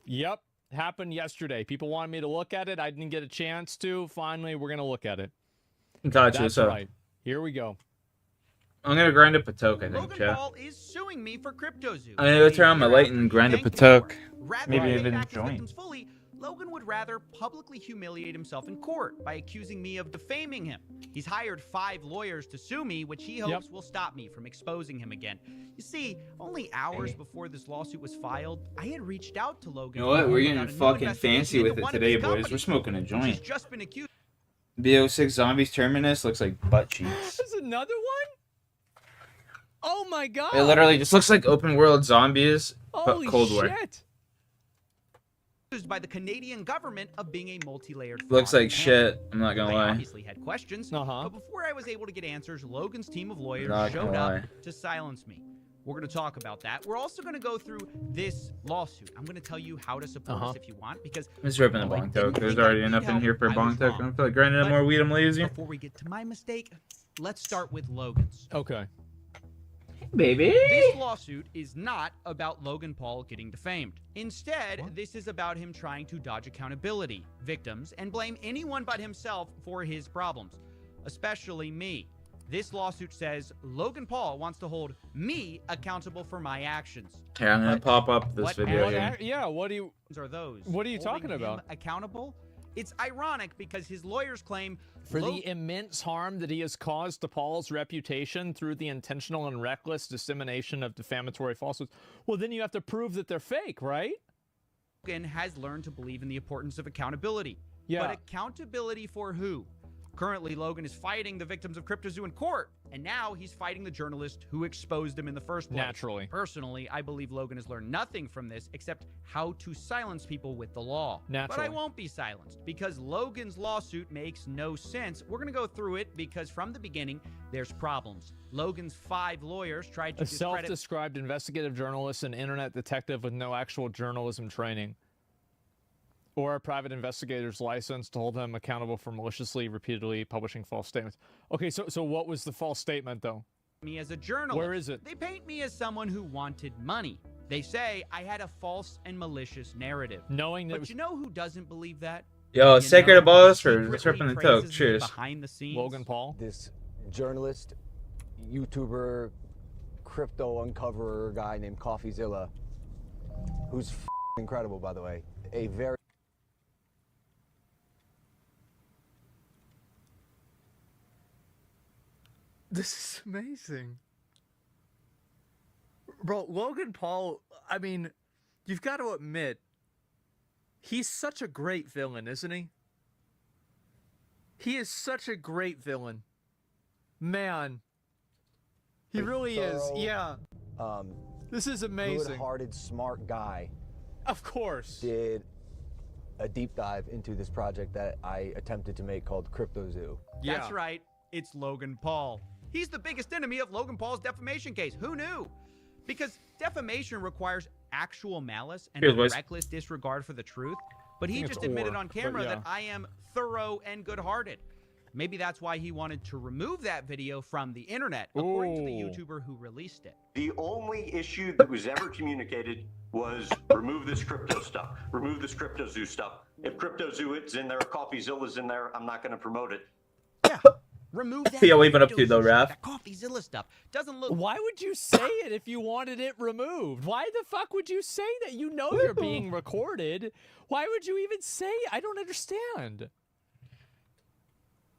Yep, happened yesterday. People wanted me to look at it. I didn't get a chance to. Finally, we're going to look at it. Gotcha. That's so right. Here we go. I'm going to grind up a toke, I think, Logan chat. Paul is suing me for Crypto Zoo. I'm going to go turn on my light and grind up a toke. Maybe even join. Fully, Logan would rather publicly humiliate himself in court by accusing me of defaming him. He's hired 5 lawyers to sue me, which he hopes will stop me from exposing him again. You see, only hours before this lawsuit was filed, I had reached out to Logan. You know what? We're getting fucking fancy with it today, boys. We're smoking a joint. Just been accused. BO6 Zombies Terminus looks like butt cheeks. There's another one? Oh my god! It literally just looks like open world zombies, but Cold War. Shit. By the Canadian government of being a multi-layered fraud. Looks like shit. I'm not gonna lie. I obviously had questions, but before I was able to get answers, Logan's team of lawyers showed up to silence me. We're going to talk about that. We're also going to go through this lawsuit. I'm going to tell you how to support us if you want, because I'm just ripping a bong toke. There's already enough in here for a bong toke. I don't feel like grinding up more weed. I'm lazy. Before we get to my mistake, let's start with Logan's. Okay. baby. This lawsuit is not about Logan Paul getting defamed. Instead, this is about him trying to dodge accountability, victims, and blame anyone but himself for his problems, especially me. This lawsuit says Logan Paul wants to hold me accountable for my actions. Here, I'm gonna pop up this what video actions here. Yeah, what do you? Are those? What are you holding talking him about? Accountable? It's ironic because his lawyers claim For the immense harm that he has caused to Paul's reputation through the intentional and reckless dissemination of defamatory falsehoods. Well, then you have to prove that they're fake, right? Logan has learned to believe in the importance of accountability. Yeah. But accountability for who? Currently, Logan is fighting the victims of CryptoZoo in court, and now he's fighting the journalist who exposed him in the first place. Naturally. Personally, I believe Logan has learned nothing from this except how to silence people with the law. Naturally. But I won't be silenced because Logan's lawsuit makes no sense. We're going to go through it because from the beginning, there's problems. Logan's 5 lawyers tried to A discredit... self-described investigative journalist and internet detective with no actual journalism training, or a private investigator's license to hold him accountable for maliciously, repeatedly publishing false statements. Okay, so what was the false statement, though? Me as a journalist. Where is it? They paint me as someone who wanted money. They say I had a false and malicious narrative. Knowing that but it was... you know who doesn't believe that? Yo, You Sacred know of Balls for secretly tripping the praises toke. me Cheers. Behind the scenes. Logan Paul? This journalist, YouTuber, crypto uncoverer guy named CoffeeZilla, who's incredible, by the way. A very... This is amazing. Bro, Logan Paul, I mean, you've got to admit, he's such a great villain, isn't he? He is such a great villain. Man. He really is, yeah. This is amazing. Good-hearted, smart guy. Of course. Did a deep dive into this project that I attempted to make called CryptoZoo. That's right. It's Logan Paul. He's the biggest enemy of Logan Paul's defamation case. Who knew? Because defamation requires actual malice and Here's reckless disregard for the truth. But he think just it's admitted or, on camera but yeah. that I am thorough and good-hearted. Maybe that's why he wanted to remove that video from the internet, according to the YouTuber who released it. The only issue that was ever communicated was remove this crypto stuff, remove this CryptoZoo stuff. If CryptoZoo is in there, CoffeeZilla's in there, I'm not going to promote it. Remove that. Yo, even up to though, Raph. That CoffeeZilla stuff doesn't look. Why would you say it if you wanted it removed? Why the fuck would you say that? You know you're being recorded. Why would you even say it? I don't understand.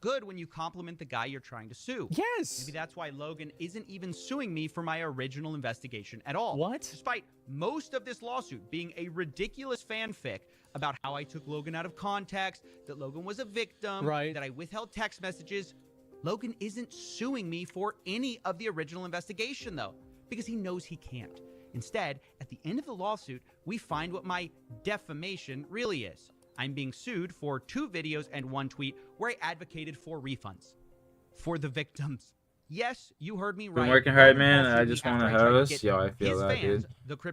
Good when you compliment the guy you're trying to sue. Yes. Maybe that's why Logan isn't even suing me for my original investigation at all. What? Despite most of this lawsuit being a ridiculous fanfic about how I took Logan out of context, that Logan was a victim, right, that I withheld text messages, Logan isn't suing me for any of the original investigation, though, because he knows he can't. Instead, at the end of the lawsuit, we find what my defamation really is. I'm being sued for 2 videos and 1 tweet where I advocated for refunds for the victims. Yes, you heard me right. Been working hard, man. I just want a house. Yo, I feel that, dude.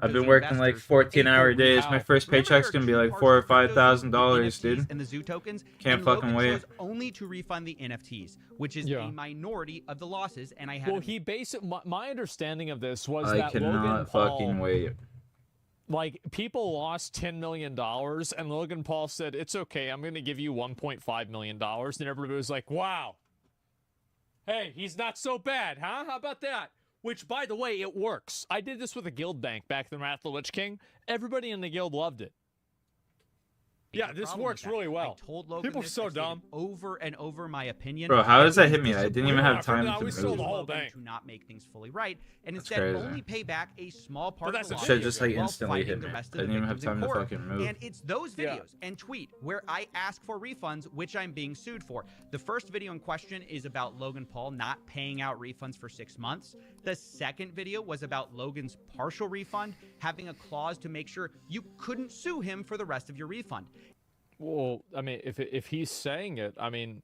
I've been working like 14-hour days. My first paycheck's gonna be like $4,000 or $5,000, dude. And the Zoo tokens. Can't fucking wait. Only to refund the NFTs, which is a minority of the losses. And I had. Well, he basically. My understanding of this was I that cannot Logan Paul, fucking wait. Like, people lost $10 million, and Logan Paul said, "It's okay. I'm going to give you $1.5 million." And everybody was like, "Wow. Hey, he's not so bad, huh? How about that?" Which, by the way, it works. I did this with a guild bank back in Wrath of the Lich King. Everybody in the guild loved it. Yeah, this works really well. I told Logan People are so dumb. Over and over my opinion. Bro, how does that hit me? I didn't even have time to sold move. the whole bank to not make things fully right, and That's instead crazy. only pay back a small part of the Shit loss just like while instantly fighting hit the me. I rest of the didn't even have victims in time to court. fucking move. And it's those videos and tweet where I ask for refunds, which I'm being sued for. The first video in question is about Logan Paul not paying out refunds for 6 months. The second video was about Logan's partial refund, having a clause to make sure you couldn't sue him for the rest of your refund. Well, I mean, if he's saying it, I mean...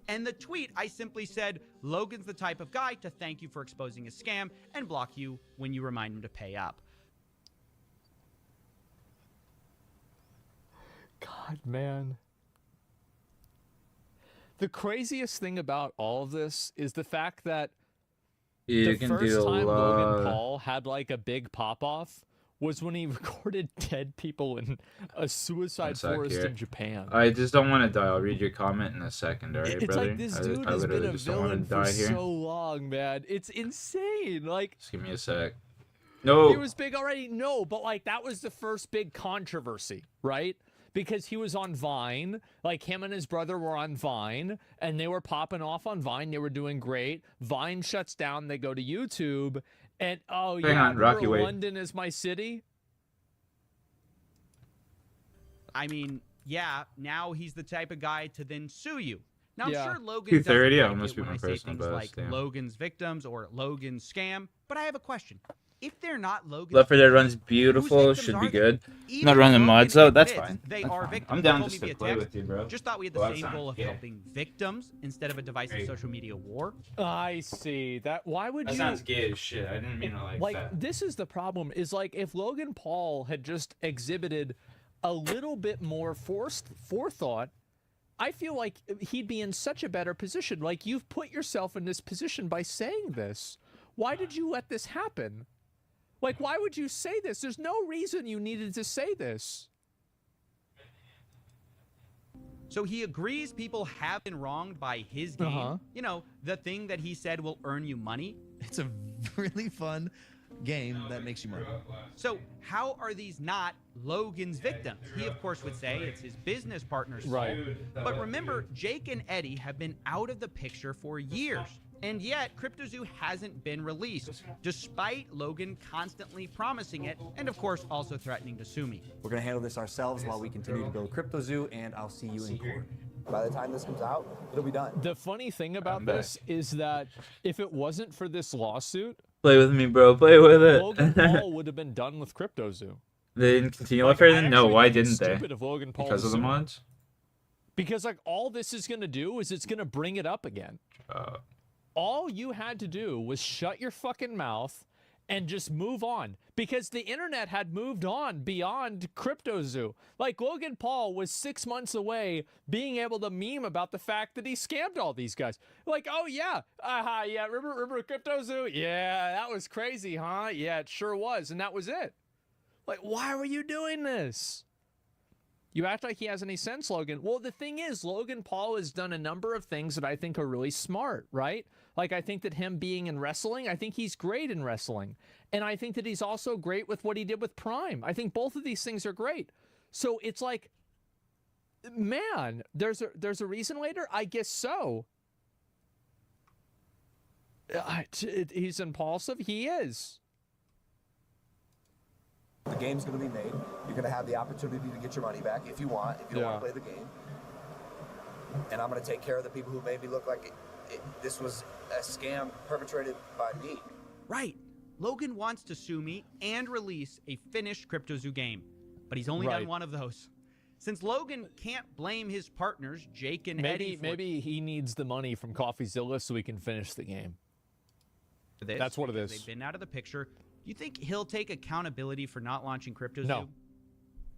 And the tweet, I simply said, Logan's the type of guy to thank you for exposing his scam and block you when you remind him to pay up. God, man. The craziest thing about all of this is the fact that You The can first do a time lot. Logan Paul had like a big pop off was when he recorded dead people in a suicide forest in Japan. I just don't want to die. I'll read your comment in a second, alright, It's brother? like this I dude has been literally a just don't want to villain for die here. so long, man. It's insane. Like, Just give me a sec. No. he was big already. No, but like that was the first big controversy, right? Because he was on Vine, like him and his brother were on Vine, and they were popping off on Vine. They were doing great. Vine shuts down. They go to YouTube, and oh Hang yeah, on, Rocky, remember wait. London is my city. I mean, yeah, now he's the type of guy to then sue you. Now, Yeah. I'm sure Logan 230, doesn't I must like be it when my I say personal things best, like damn. Logan's victims or Logan's scam, but I have a question. If they're not Logan's Left 4 Dead runs victims, beautiful. whose Should victims be are they? good. Even Not running if mods Logan though. That's admits fine. They That's are fine. victims. I'm He down told just me to via play text. with you, bro. Just thought we had the Well, that same sounds goal of gay. helping victims instead of a divisive Hey. social media war. I see that. Why would That you? sounds gay as shit. I didn't mean it like that. This is the problem. Is like if Logan Paul had just exhibited a little bit more forethought, I feel like he'd be in such a better position. Like, you've put yourself in this position by saying this. Why did you let this happen? Like, why would you say this? There's no reason you needed to say this. So he agrees people have been wronged by his game. Uh-huh. You know, the thing that he said will earn you money. It's a really fun game that makes you money. So how are these not Logan's victims? He, of course, would say it's his business partner's Right. fault. But remember, Jake and Eddie have been out of the picture for years. And yet, CryptoZoo hasn't been released, despite Logan constantly promising it, and of course, also threatening to sue me. We're going to handle this ourselves while we continue to build CryptoZoo, and I'll see you in court. By the time this comes out, it'll be done. The funny thing about this is that if it wasn't for this lawsuit, Play with me, bro. Play with it. Logan Paul would have been done with CryptoZoo. They didn't continue Like, Left 4 I Dead? No, actually why think it's didn't they? stupid of Logan Paul Because to of the sue. mods? Because like all this is going to do is it's going to bring it up again. All you had to do was shut your fucking mouth and just move on, because the internet had moved on beyond CryptoZoo. Like, Logan Paul was 6 months away being able to meme about the fact that he scammed all these guys. Like, oh yeah, yeah, remember CryptoZoo? Yeah, that was crazy, huh? Yeah, it sure was, and that was it. Like, why were you doing this? You act like he has any sense, Logan. Well, the thing is, Logan Paul has done a number of things that I think are really smart, right? Like, I think that him being in wrestling, I think he's great in wrestling. And I think that he's also great with what he did with Prime. I think both of these things are great. So it's like, man, there's a reason later? I guess so. He's impulsive? He is. The game's going to be made. You're going to have the opportunity to get your money back if you want, if you don't want to play the game. And I'm going to take care of the people who made me look like this was a scam perpetrated by me. Right. Logan wants to sue me and release a finished CryptoZoo game, but he's only done one of those. Since Logan can't blame his partners, Jake and Eddie, Maybe he needs the money from CoffeeZilla so he can finish the game. for this, That's what it because is. They've been out of the picture. Do you think he'll take accountability for not launching CryptoZoo? No.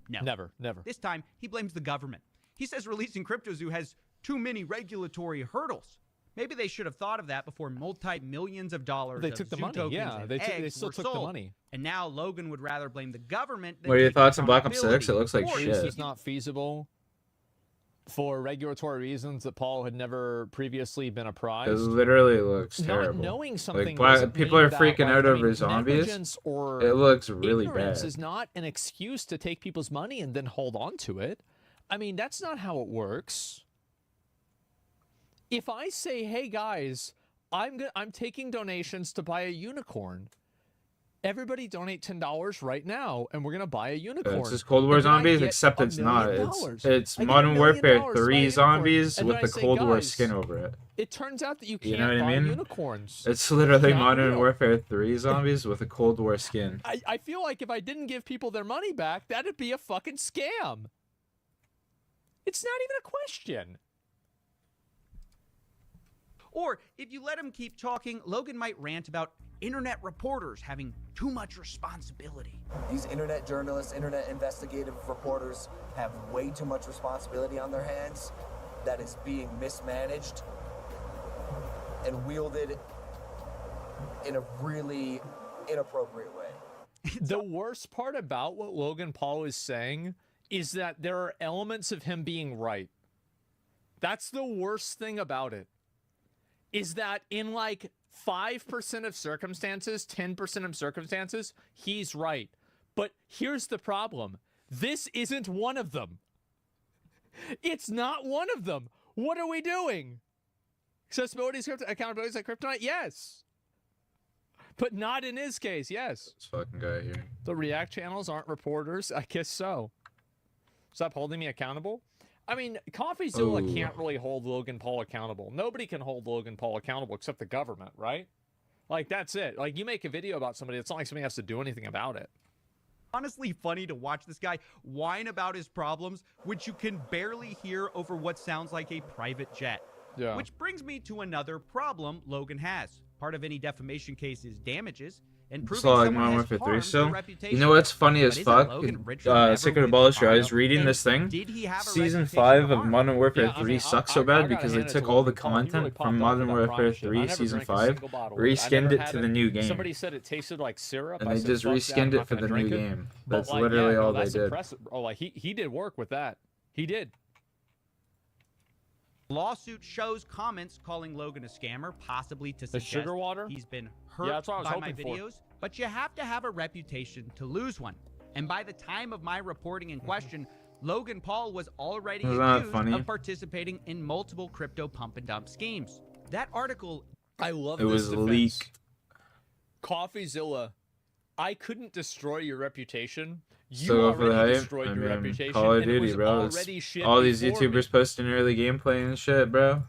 No. Never. This time, he blames the government. He says releasing CryptoZoo has too many regulatory hurdles. Maybe they should have thought of that before multi-millions of dollars They of took the Zoo money, tokens yeah. and They eggs still were took the sold. money. And now Logan would rather blame the government than What are your take thoughts on Black Ops 6? It accountability. looks like Or shit. is It's not feasible for regulatory reasons that Paul had never previously been apprised. It literally looks Not terrible. knowing something Like, doesn't people mean are that, freaking like, out I over mean, zombies. negligence or It looks really ignorance bad. is not an excuse to take people's money and then hold on to it. I mean, that's not how it works. If I say, "Hey guys, I'm taking donations to buy a unicorn," everybody donate $10 right now, and we're gonna buy a unicorn. It's just Cold War And then I zombies, get except $1 it's not. million. It's I get Modern $1 Warfare million 3 to buy a unicorn. zombies And with then the I say, Cold War "Guys, skin over it. It turns out that you You can't know what buy I mean? unicorns. It's literally Not Modern real. Warfare 3 zombies with a Cold War skin. I feel like if I didn't give people their money back, that'd be a fucking scam. It's not even a question. Or if you let him keep talking, Logan might rant about internet reporters having too much responsibility. These internet journalists, internet investigative reporters have way too much responsibility on their hands that is being mismanaged and wielded in a really inappropriate way. The worst part about what Logan Paul is saying is that there are elements of him being right. That's the worst thing about it. Is that in like 5% of circumstances, 10% of circumstances, he's right. But here's the problem. This isn't one of them. It's not one of them. What are we doing? Accessibility, accountability is like kryptonite? Yes. But not in his case, yes. This fucking guy here. The React channels aren't reporters? I guess so. Stop holding me accountable? I mean, CoffeeZilla can't really hold Logan Paul accountable. Nobody can hold Logan Paul accountable except the government, right? Like, that's it. Like, you make a video about somebody, it's not like somebody has to do anything about it. Honestly funny to watch this guy whine about his problems, which you can barely hear over what sounds like a private jet. Yeah. Which brings me to another problem Logan has. Part of any defamation case is damages, and proving So like someone Modern has Warfare 3 harmed still. their reputation. You know what's funny as But isn't fuck? Logan richer than ever Secret with Abolisher, I Mario? was reading And this thing. did he have a Season reputation 5 of of harm? Modern Warfare Yeah, I 3 mean, sucks I so bad gotta because they hand it took to all the Logan Paul. He really content popped from off Modern with that Warfare promise shit. I 3 never Season drank a 5, single bottle. I reskinned never it had to the new game. Somebody said it tasted like syrup. And I they said, just "Fuck that, reskinned I'm it not for gonna the new drink it." game. But, That's like, literally yeah, no, all they that's did. impressive. Oh, like he did work with that. He did. Lawsuit shows comments calling Logan a scammer, possibly to suggest sugar water? he's been hurt Yeah, that's what I was by my hoping for. videos. But you have to have a reputation to lose one. And by the time of my reporting in question, Logan Paul was already Isn't that accused funny? of participating in multiple crypto pump and dump schemes. That article, I love It this was defense. leaked. CoffeeZilla, I couldn't destroy your reputation. You Still go for the already hype. destroyed I your mean, reputation. Call of and it Duty, was bro. It's already shit all these before YouTubers me. posting early gameplay and shit, bro.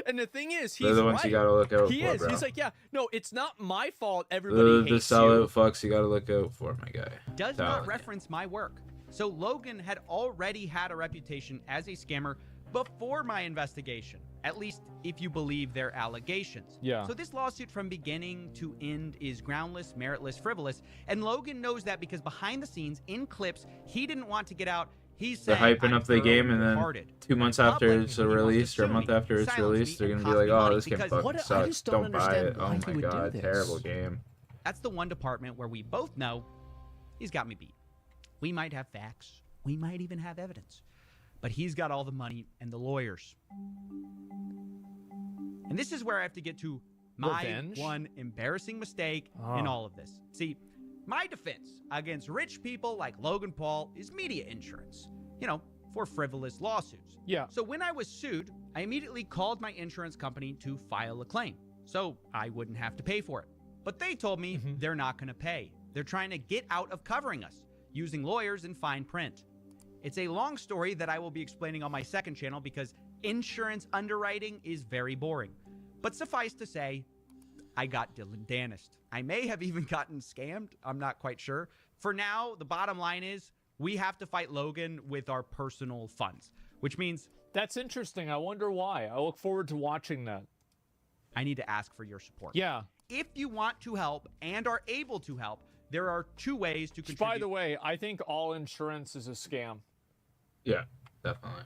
And the thing is, They're he's the ones right. you gotta look out he for, is. bro. He's like, yeah, no, it's not my fault. Everybody The hates sellout you. fucks you gotta look out for, my guy. does Telling not you. reference my work. So Logan had already had a reputation as a scammer before my investigation, at least if you believe their allegations. Yeah. So this lawsuit from beginning to end is groundless, meritless, frivolous, and Logan knows that because behind the scenes, in clips he didn't want to get out, he's They're saying, hyping "I'm up the game, and then thoroughly 2 months In after public, it's he wants to released, or a sue month me, after it's silence released, me, they're and gonna be cost like, me "Oh, money this game because- fucking What- I sucks. just Don't buy it." Oh why he my would do god, this. terrible game. That's the one department where we both know he's got me beat. We might have facts. We might even have evidence. But he's got all the money and the lawyers. And this is where I have to get to my Revenge? one embarrassing mistake in all of this. See, my defense against rich people like Logan Paul is media insurance, you know, for frivolous lawsuits. Yeah. So when I was sued, I immediately called my insurance company to file a claim so I wouldn't have to pay for it. But they told me they're not going to pay. They're trying to get out of covering us using lawyers and fine print. It's a long story that I will be explaining on my second channel because insurance underwriting is very boring. But suffice to say, I got danished. I may have even gotten scammed. I'm not quite sure. For now, the bottom line is we have to fight Logan with our personal funds, which means... That's interesting. I wonder why. I look forward to watching that. I need to ask for your support. Yeah. If you want to help and are able to help, there are 2 ways to contribute. By the way, I think all insurance is a scam. Yeah, definitely.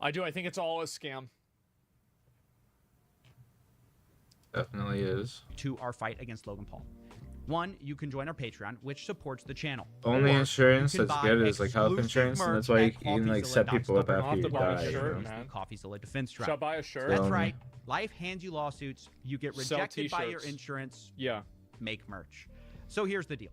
I do. I think it's all a scam. Definitely is. To our fight against Logan Paul. 1, you can join our Patreon, which supports the channel. Only Or insurance you can that's buy good is like health exclusive insurance, and merch that's why you at can like set people up after you to buy a die. shirt, you know? man. CoffeeZilla Defense Drive. Should I buy a shirt? That's Tell me. right. Life hands you lawsuits. You get Sell rejected by your t-shirts. insurance. Yeah. Make merch. So here's the deal.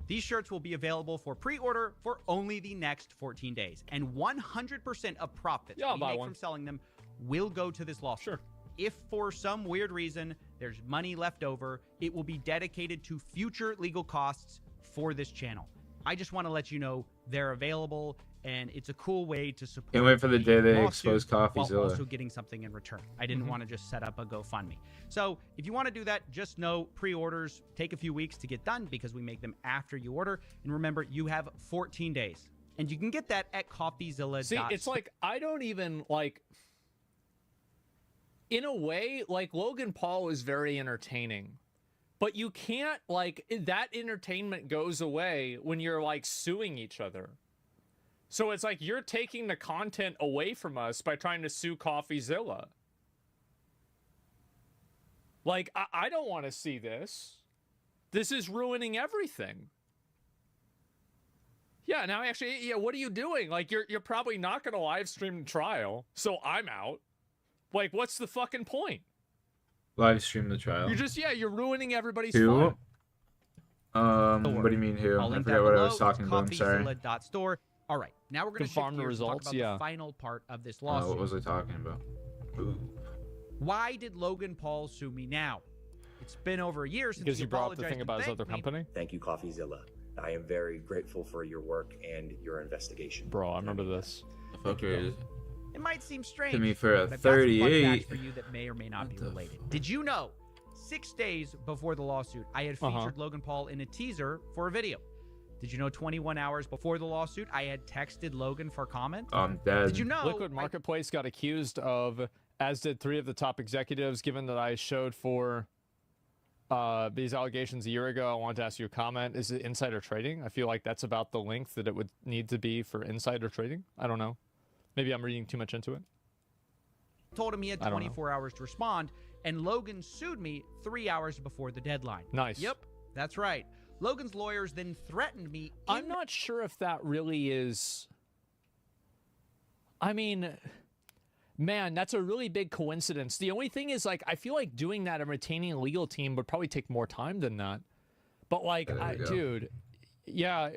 These shirts will be available for pre-order for only the next 14 days. And 100% of profits Yeah, I'll we buy make one. from selling them will go to this lawsuit. Sure. If for some weird reason there's money left over, it will be dedicated to future legal costs for this channel. I just want to let you know they're available, and it's a cool way to support. Can't wait for the day they lawsuit expose while CoffeeZilla. also getting something in return. I didn't want to just set up a GoFundMe. So if you want to do that, just know pre-orders take a few weeks to get done because we make them after you order. And remember, you have 14 days, and you can get that at CoffeeZilla. See, it's like I don't even like. In a way, like Logan Paul is very entertaining, but you can't like that entertainment goes away when you're like suing each other. So it's like you're taking the content away from us by trying to sue CoffeeZilla. Like, I don't want to see this. This is ruining everything. Yeah, now actually, yeah, what are you doing? Like, you're probably not going to live stream the trial, so I'm out. Like, what's the fucking point? Live stream the trial. You're ruining everybody's Who? fun. What do you mean who? I'll I link forgot that what I below. was talking It's about. I'm sorry. coffeezilla.store. All right, now we're going to Confirm shift the gears and results, talk about yeah. the final part of this lawsuit. What was I talking about? Ooh. Why did Logan Paul sue me now? It's been over a year since Because he you brought up the apologized thing and about his thanked other me. company? Thank you, CoffeeZilla. I am very grateful for your work and your investigation. Bro, I remember this. The fucker is It might seem strange. to me for a but I've got some fun 38. facts for you that may or may not be related. Did you know 6 days before the lawsuit, I had featured Logan Paul in a teaser for a video? Did you know 21 hours before the lawsuit, I had texted Logan for comment? I'm dead. Did you know Liquid Marketplace got accused of, as did 3 of the top executives, given that I showed for these allegations a year ago. I wanted to ask you a comment. Is it insider trading? I feel like that's about the length that it would need to be for insider trading. I don't know. Maybe I'm reading too much into it. Told him he had 24 hours to respond, and Logan sued me 3 hours before the deadline. Nice. Yep, that's right. Logan's lawyers then threatened me. I'm not sure if that really is... I mean, man, that's a really big coincidence. The only thing is, like, I feel like doing that and retaining a legal team would probably take more time than that. But, like, dude, yeah,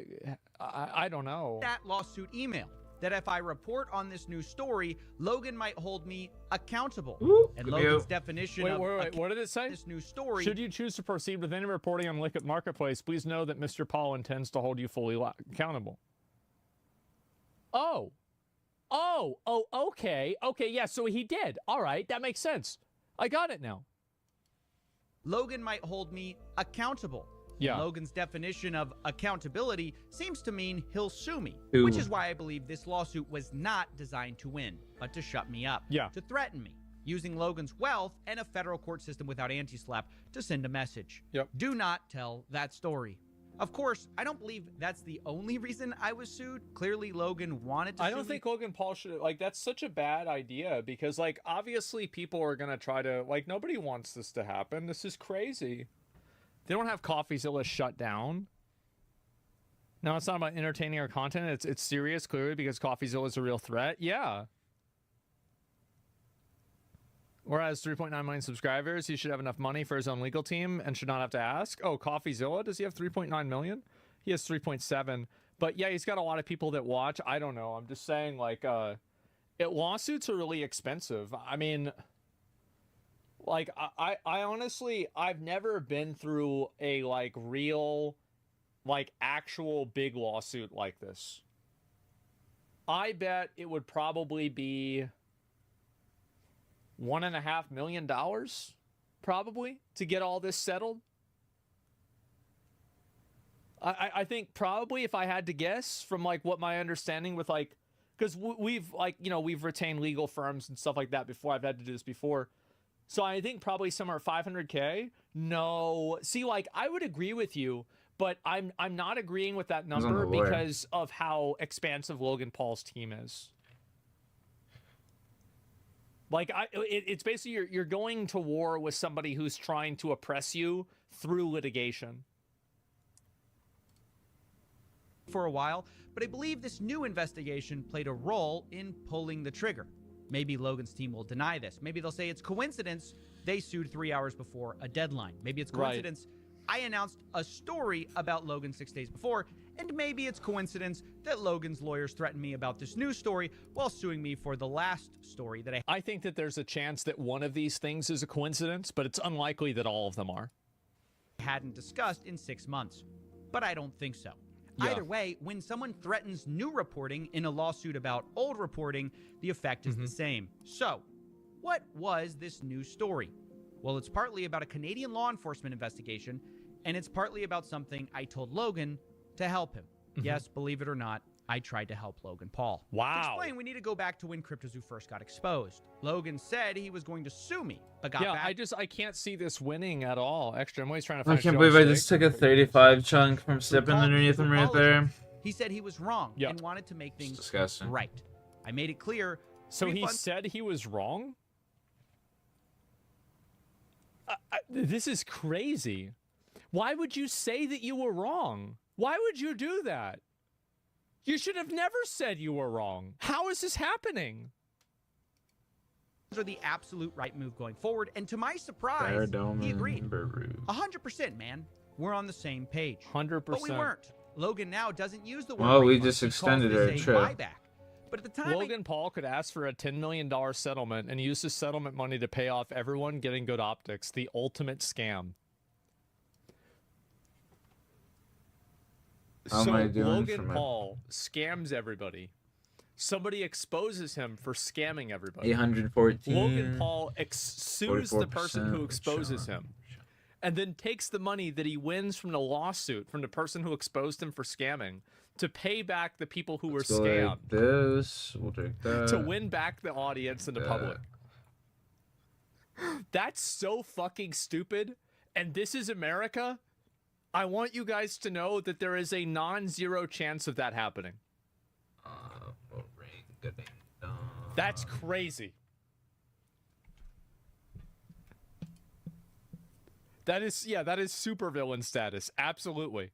I don't know. That lawsuit email that if I report on this new story, Logan might hold me accountable. And Logan's definition of wait, what did it say? This new story. Should you choose to proceed with any reporting on Liquid Marketplace, please know that Mr. Paul intends to hold you fully accountable. Okay, yeah, so he did. All right, that makes sense. I got it now. Logan might hold me accountable. Yeah. Logan's definition of accountability seems to mean he'll sue me, Ooh. which is why I believe this lawsuit was not designed to win, but to shut me up, to threaten me, using Logan's wealth and a federal court system without anti-slap to send a message. Do not tell that story. Of course, I don't believe that's the only reason I was sued. Clearly, Logan wanted to sue I don't think Logan Paul should, like, that's such a bad idea because, like, obviously people are going to try to, like, nobody wants this to happen. This is crazy. They don't have CoffeeZilla shut down. Now, it's not about entertaining our content. It's serious, clearly, because CoffeeZilla is a real threat. Yeah. Whereas 3.9 million subscribers, he should have enough money for his own legal team and should not have to ask. Oh, CoffeeZilla, does he have 3.9 million? He has 3.7. But yeah, he's got a lot of people that watch. I don't know. I'm just saying, like, lawsuits are really expensive. I mean, like, I honestly, I've never been through a, like, real, like, actual big lawsuit like this. I bet it would probably be $1.5 million, probably, to get all this settled. I think probably, if I had to guess, from, like, what my understanding with, like, because we've, like, you know, we've retained legal firms and stuff like that before. I've had to do this before. So I think probably somewhere $500K. No, see, like, I would agree with you, but I'm not agreeing with that number because of how expansive Logan Paul's team is. Like, it's basically you're going to war with somebody who's trying to oppress you through litigation. for a while, but I believe this new investigation played a role in pulling the trigger. Maybe Logan's team will deny this. Maybe they'll say it's coincidence they sued 3 hours before a deadline. Maybe it's coincidence I announced a story about Logan 6 days before, and maybe it's coincidence that Logan's lawyers threatened me about this new story while suing me for the last story that I think that there's a chance that one of these things is a coincidence, but it's unlikely that all of them are. hadn't discussed in 6 months. But I don't think so. Yeah. Either way, when someone threatens new reporting in a lawsuit about old reporting, the effect is the same. So, what was this new story? Well, it's partly about a Canadian law enforcement investigation, and it's partly about something I told Logan to help him. Yes, believe it or not, I tried to help Logan Paul. Wow. To explain, we need to go back to when CryptoZoo first got exposed. Logan said he was going to sue me, but got back. I can't see this winning at all. Extra, I'm always trying to I find can't believe I just took a 35 chunk from sipping underneath him right there. He said he was wrong and wanted to make things disgusting. right. I made it clear. So he said he was wrong? This is crazy. Why would you say that you were wrong? Why would you do that? You should have never said you were wrong. How is this happening? Are the absolute right move going forward, and to my surprise, he agreed. 100%, man. We're on the same page. 100%. But we weren't. Logan now doesn't use the word Well, we refund. just He calls extended this our a trip. buyback. But at the time, Logan Paul could ask for a $10 million settlement and use the settlement money to pay off everyone getting good optics. The ultimate scam. How So am I doing Logan for my- Paul scams everybody. Somebody exposes him for scamming everybody. 814. Logan Paul sues the person who 44% exposes him, and then takes the money that he wins from the lawsuit from the person who exposed him for scamming to pay back the people who were Let's go scammed. like this. We'll take that. To win back the audience and the public. That's so fucking stupid. And this is America. I want you guys to know that there is a non-zero chance of that happening. That's crazy. That is supervillain status. Absolutely.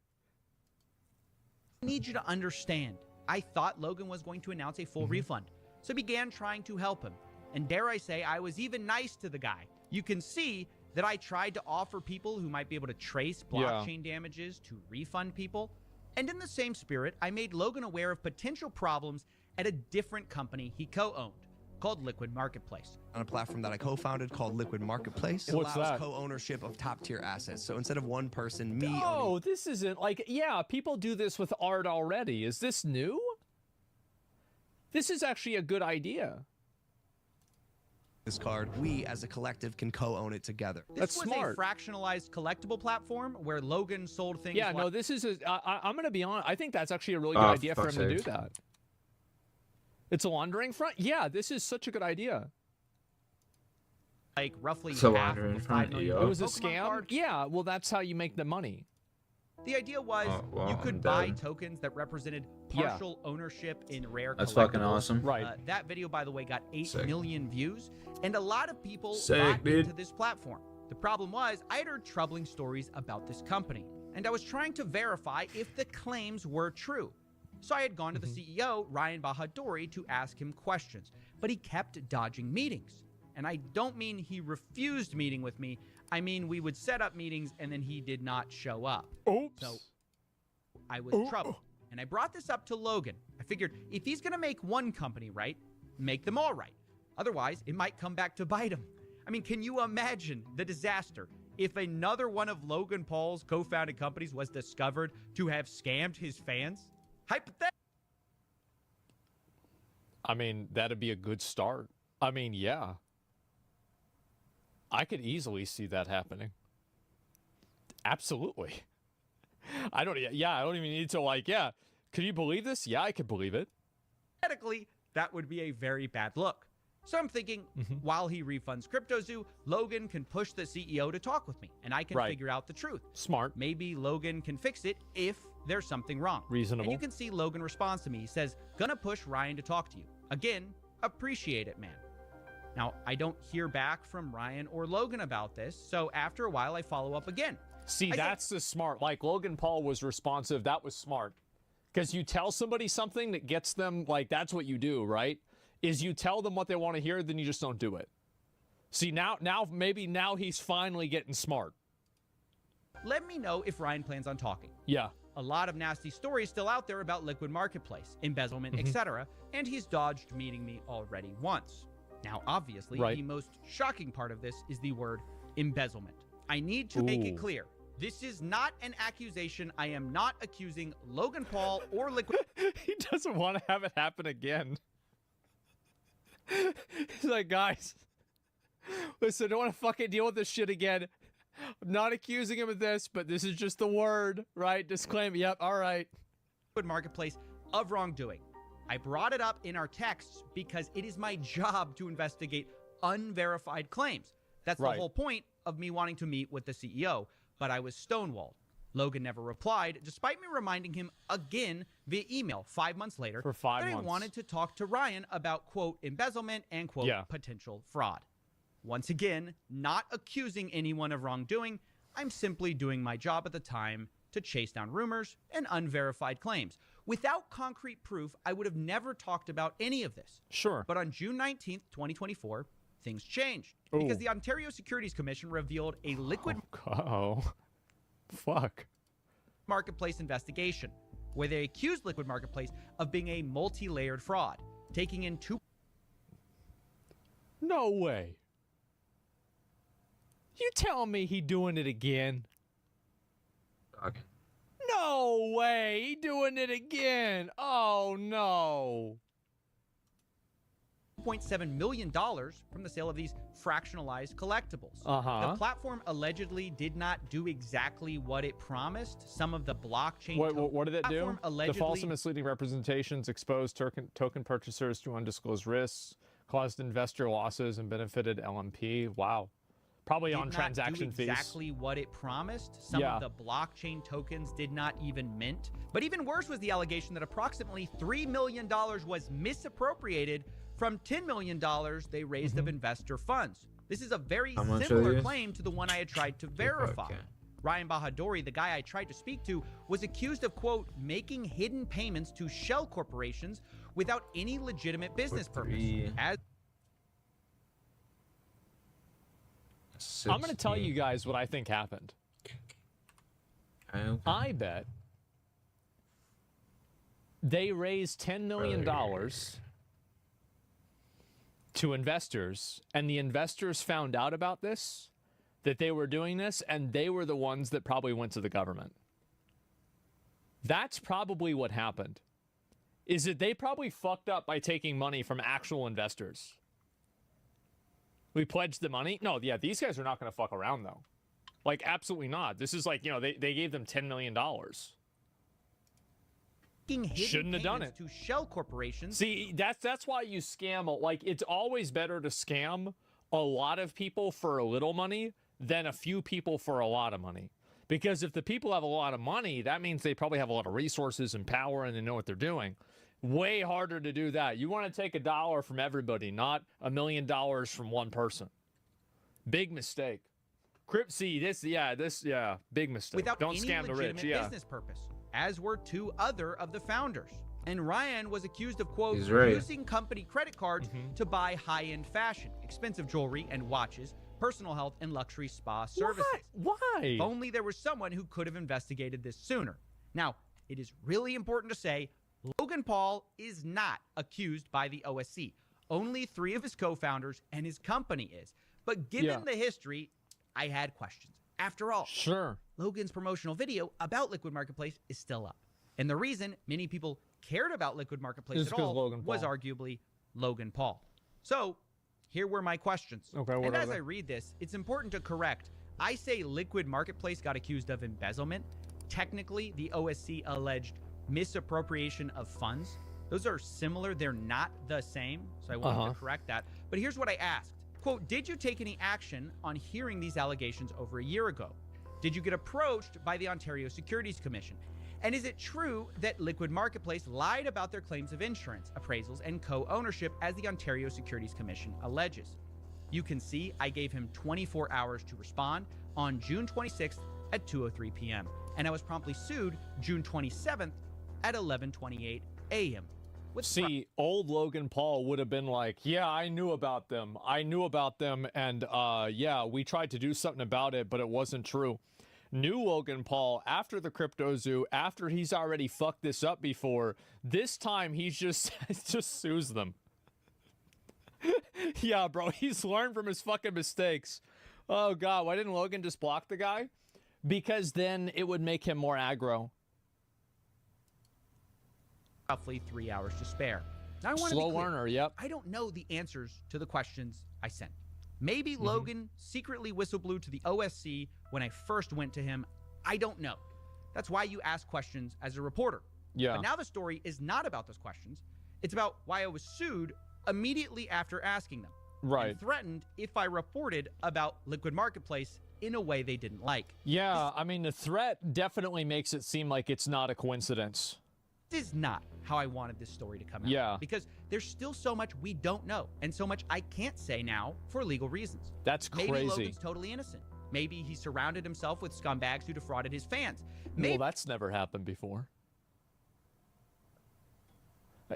I need you to understand. I thought Logan was going to announce a full refund, so I began trying to help him. And dare I say, I was even nice to the guy. You can see that I tried to offer people who might be able to trace blockchain damages to refund people. And in the same spirit, I made Logan aware of potential problems at a different company he co-owned called Liquid Marketplace. On a platform that I co-founded called Liquid Marketplace. It What's allows that? co-ownership of top-tier assets. So instead of one person, me Oh, this isn't like, yeah, people do this with art already. Is this new? This is actually a good idea. this card, we as a collective can co-own it together. This was a fractionalized collectible platform where Logan sold things. Yeah, no, this is I'm going to be honest. I think that's actually a really good idea for him to do that. It's a laundering front? Yeah, this is such a good idea. Like roughly It's a half laundering of a front, $5 million yo. It was a Pokemon scam? card. Yeah, well, that's how you make the money. The idea was well, you could I'm buy dead. tokens that represented Yeah. partial ownership in rare That's collectibles. fucking awesome. Right. That video, by the way, got 8 Sick. million views, and a lot of people Sick, bought dude. into this platform. The problem was I had heard troubling stories about this company, and I was trying to verify if the claims were true. So I had gone to the CEO, Ryan Bahadori, to ask him questions, but he kept dodging meetings. And I don't mean he refused meeting with me. I mean, we would set up meetings and then he did not show up. Oops. So I was troubled. And I brought this up to Logan. I figured if he's going to make one company right, make them all right. Otherwise, it might come back to bite him. I mean, can you imagine the disaster if another one of Logan Paul's co-founded companies was discovered to have scammed his fans? Hypothetically. I mean, that'd be a good start. I mean, yeah. I could easily see that happening. Absolutely. I don't even need to could you believe this? Yeah, I could believe it. Hypothetically, that would be a very bad look. So I'm thinking, while he refunds CryptoZoo, Logan can push the CEO to talk with me, and I can Right. figure out the truth. Smart. Maybe Logan can fix it if there's something wrong. Reasonable. And you can see Logan responds to me. He says, gonna push Ryan to talk to you. Again, appreciate it, man. Now, I don't hear back from Ryan or Logan about this, so after a while, I follow up again. See, I that's the smart. Like, Logan Paul was responsive. That was smart. Because you tell somebody something that gets them, that's what you do, right? Is you tell them what they want to hear, then you just don't do it. See, maybe he's finally getting smart. Let me know if Ryan plans on talking. Yeah. A lot of nasty stories still out there about Liquid Marketplace, embezzlement, etc., and he's dodged meeting me already once. Now, obviously, Right. the most shocking part of this is the word embezzlement. I need to make it Ooh. clear. This is not an accusation. I am not accusing Logan Paul or Liquid. He doesn't want to have it happen again. He's like, guys, listen, I don't want to fucking deal with this shit again. I'm not accusing him of this, but this is just the word, right? Disclaimer. Yep, all right. Liquid Marketplace of wrongdoing. I brought it up in our texts because it is my job to investigate unverified claims. That's Right. the whole point of me wanting to meet with the CEO, but I was stonewalled. Logan never replied, despite me reminding him again via email 5 months later For 5 that months. I wanted to talk to Ryan about, quote, embezzlement and, quote, Yeah. potential fraud. Once again, not accusing anyone of wrongdoing. I'm simply doing my job at the time to chase down rumors and unverified claims. Without concrete proof, I would have never talked about any of this. Sure. But on June 19th, 2024, things changed because the Ontario Securities Commission revealed a liquid marketplace investigation where they accused Liquid Marketplace of being a multi-layered fraud, taking in No way. You telling me he doing it again? Okay. No way. He doing it again. Oh, no. $2.7 million from the sale of these fractionalized collectibles. The platform allegedly did not do exactly what it promised. Some of the blockchain... What did it do? Allegedly... The false and misleading representations exposed token purchasers to undisclosed risks, caused investor losses, and benefited LMP. Wow. Probably on transaction fees. Exactly what it promised. Some of the blockchain tokens did not even mint. But even worse was the allegation that approximately $3 million was misappropriated from $10 million they raised of investor funds. This is a very similar claim to the one I had tried to verify. Ryan Bahadouri, the guy I tried to speak to, was accused of, quote, making hidden payments to shell corporations without any legitimate business purpose. I'm going to tell you guys what I think happened. I bet they raised $10 million to investors, and the investors found out about this, that they were doing this, and they were the ones that probably went to the government. That's probably what happened. Is that they probably fucked up by taking money from actual investors. We pledged the money? No, yeah, these guys are not going to fuck around, though. Like, absolutely not. This is like, you know, they gave them $10 million. Shouldn't have done it. To shell corporations. See, that's why you scam. Like, it's always better to scam a lot of people for a little money than a few people for a lot of money. Because if the people have a lot of money, that means they probably have a lot of resources and power and they know what they're doing. Way harder to do that. You want to take $1 from everybody, not $1 million from one person. Big mistake. Big mistake. Without Don't any scam the rich. legitimate business purpose, as were two other of the founders. And Ryan was accused of, quote, using company credit cards to buy high-end fashion, expensive jewelry and watches, personal health, and luxury spa services. Why? If only there was someone who could have investigated this sooner. Now, it is really important to say Logan Paul is not accused by the OSC. Only 3 of his co-founders and his company is. But given the history, I had questions. After all, Logan's promotional video about Liquid Marketplace is still up. And the reason many people cared about Liquid Marketplace at all was arguably Logan Paul. So, here were my questions. And as I read this, it's important to correct. I say Liquid Marketplace got accused of embezzlement. Technically, the OSC alleged misappropriation of funds. Those are similar. They're not the same. So I wanted to correct that. But here's what I asked. Quote, did you take any action on hearing these allegations over a year ago? Did you get approached by the Ontario Securities Commission? And is it true that Liquid Marketplace lied about their claims of insurance, appraisals, and co-ownership as the Ontario Securities Commission alleges? You can see I gave him 24 hours to respond on June 26th at 2:03 p.m. And I was promptly sued June 27th at 11:28 a.m. See, old Logan Paul would have been like, yeah, I knew about them. And yeah, we tried to do something about it, but it wasn't true. New Logan Paul, after the Crypto Zoo, after he's already fucked this up before, this time he's just sues them. Yeah, bro, he's learned from his fucking mistakes. Oh, God, why didn't Logan just block the guy? Because then it would make him more aggro. Roughly 3 hours to spare. Now, I want to be clear. I don't know the answers to the questions I sent. Maybe Logan secretly whistleblew to the OSC when I first went to him. I don't know. That's why you ask questions as a reporter. But now the story is not about those questions. It's about why I was sued immediately after asking them. And threatened if I reported about Liquid Marketplace in a way they didn't like. Yeah, I mean, the threat definitely makes it seem like it's not a coincidence. is not how I wanted this story to come out. Yeah. Because there's still so much we don't know, and so much I can't say now for legal reasons. That's Maybe crazy. Logan's totally innocent. Maybe he surrounded himself with scumbags who defrauded his fans. Maybe Well, that's never happened before.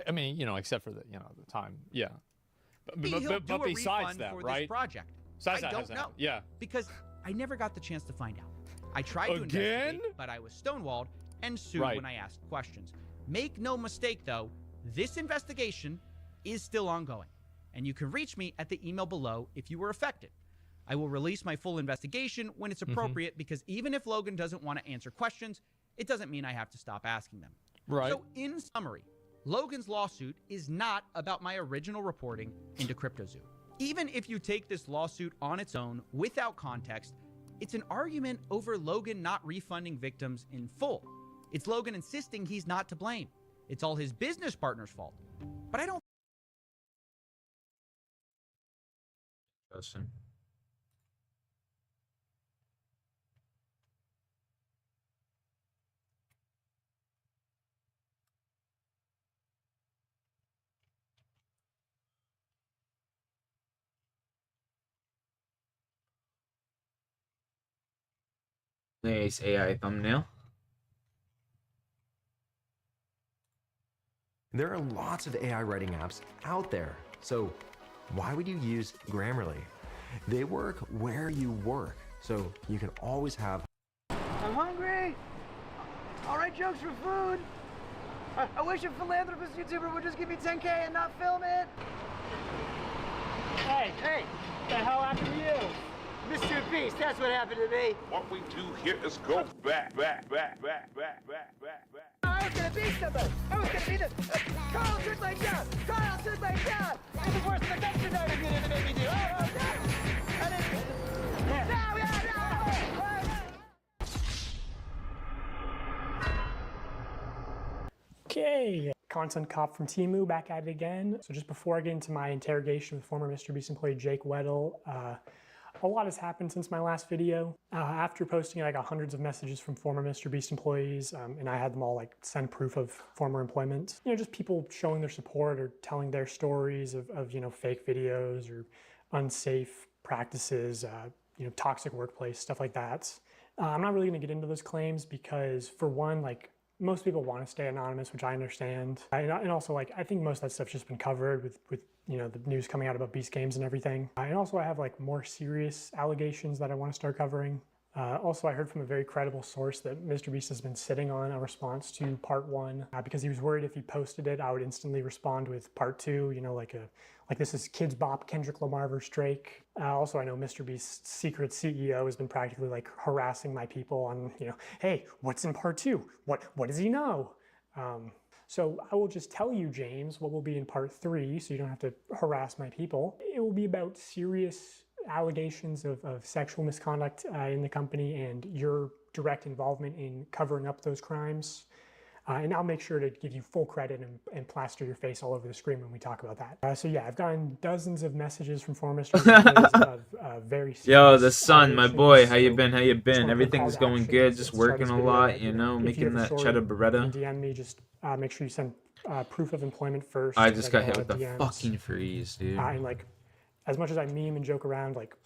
I mean, you know, except for the, you know, the time. Yeah. he'll do But a besides refund that, for right? this project. Besides I that don't hasn't know. happened. Yeah. Because I never got the chance to find out. I tried to Again? investigate, but I was stonewalled and sued Right. when I asked questions. Make no mistake, though, this investigation is still ongoing, and you can reach me at the email below if you were affected. I will release my full investigation when it's appropriate because even if Logan doesn't want to answer questions, it doesn't mean I have to stop asking them. Right. So in summary, Logan's lawsuit is not about my original reporting into CryptoZoo. Even if you take this lawsuit on its own without context, it's an argument over Logan not refunding victims in full. It's Logan insisting he's not to blame. It's all his business partner's fault. But I don't. Justin. Nice AI thumbnail. There are lots of AI writing apps out there, so why would you use Grammarly? They work where you work, so you can always have. I'm hungry. I'll write jokes for food. I wish a philanthropist YouTuber would just give me 10K and not film it. Hey, what the hell happened to you? Mr. Beast, that's what happened to me. What we do here is go back. I was gonna be somebody. I was gonna be the. Carl took my job. Carl took my job. It's the worst thing that I was gonna make me do. Oh, no. I didn't. Okay, content cop from Temu back at it again. So just before I get into my interrogation with former Mr. Beast employee Jake Weddle, a lot has happened since my last video. After posting, I got hundreds of messages from former Mr. Beast employees, and I had them all like send proof of former employment. You know, just people showing their support or telling their stories of you know, fake videos or unsafe practices, you know, toxic workplace, stuff like that. I'm not really gonna get into those claims because for one, like, most people want to stay anonymous, which I understand. And also, like, I think most of that stuff's just been covered with you know, the news coming out about Beast Games and everything. And also I have like more serious allegations that I want to start covering. Also, I heard from a very credible source that Mr. Beast has been sitting on a response to part 1 because he was worried if he posted it, I would instantly respond with part 2, you know, like this is Kids Bop, Kendrick Lamar versus Drake. Also, I know Mr. Beast's secret CEO has been practically like harassing my people on, you know, hey, what's in part 2? What does he know? So I will just tell you, James, what will be in part 3, so you don't have to harass my people. It will be about serious allegations of sexual misconduct in the company and your direct involvement in covering up those crimes. And I'll make sure to give you full credit and plaster your face all over the screen when we talk about that. So yeah, I've gotten dozens of messages from former employees of very serious Yo, the son, my boy, how you So been? How you just been? wanna Everything's call to going action good. to Just start working this a video. lot, you know, If you making have a that story, cheddar you beretta. can DM me, just make sure you send proof of employment first. I because just get got hit a with lot the of DMs. fucking freeze, dude. And like, as much as I meme and joke around, like,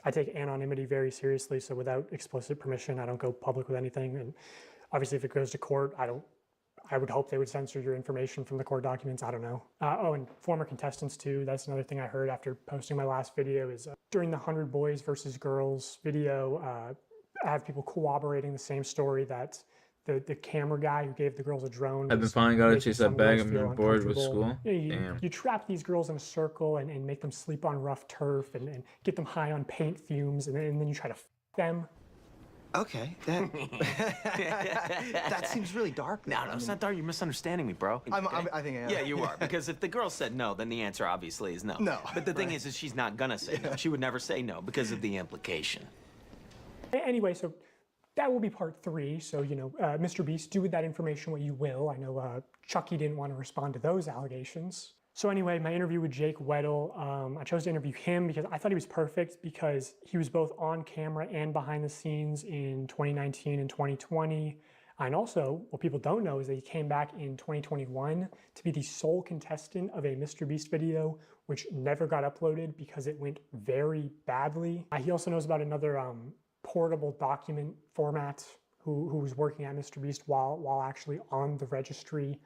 I take anonymity very seriously, so without explicit permission, I don't go public with anything. And obviously, if it goes to court, I would hope they would censor your information from the court documents. I don't know. Oh, and former contestants too. That's another thing I heard after posting my last video is during the 100 Boys versus Girls video, I have people corroborating the same story that the camera guy who gave the girls a drone. I've been was finally got to making chase that some bag. girls I've feel been bored with uncomfortable. school. You know, Damn. you trap these girls in a circle and make them sleep on rough turf and get them high on paint fumes and then you try to f them. Okay, that seems really dark. No, it's not dark. You're misunderstanding me, bro. I think I am. Yeah, you are. Because if the girl said no, then the answer obviously is no. No. But the thing is she's not gonna say no. She would never say no because of the implication. Anyway, so that will be part 3. So, you know, Mr. Beast, do with that information what you will. I know Chucky didn't want to respond to those allegations. So anyway, my interview with Jake Weddle, I chose to interview him because I thought he was perfect because he was both on camera and behind the scenes in 2019 and 2020. And also, what people don't know is that he came back in 2021 to be the sole contestant of a Mr. Beast video, which never got uploaded because it went very badly. He also knows about another portable document format who was working at Mr. Beast while actually on the registry.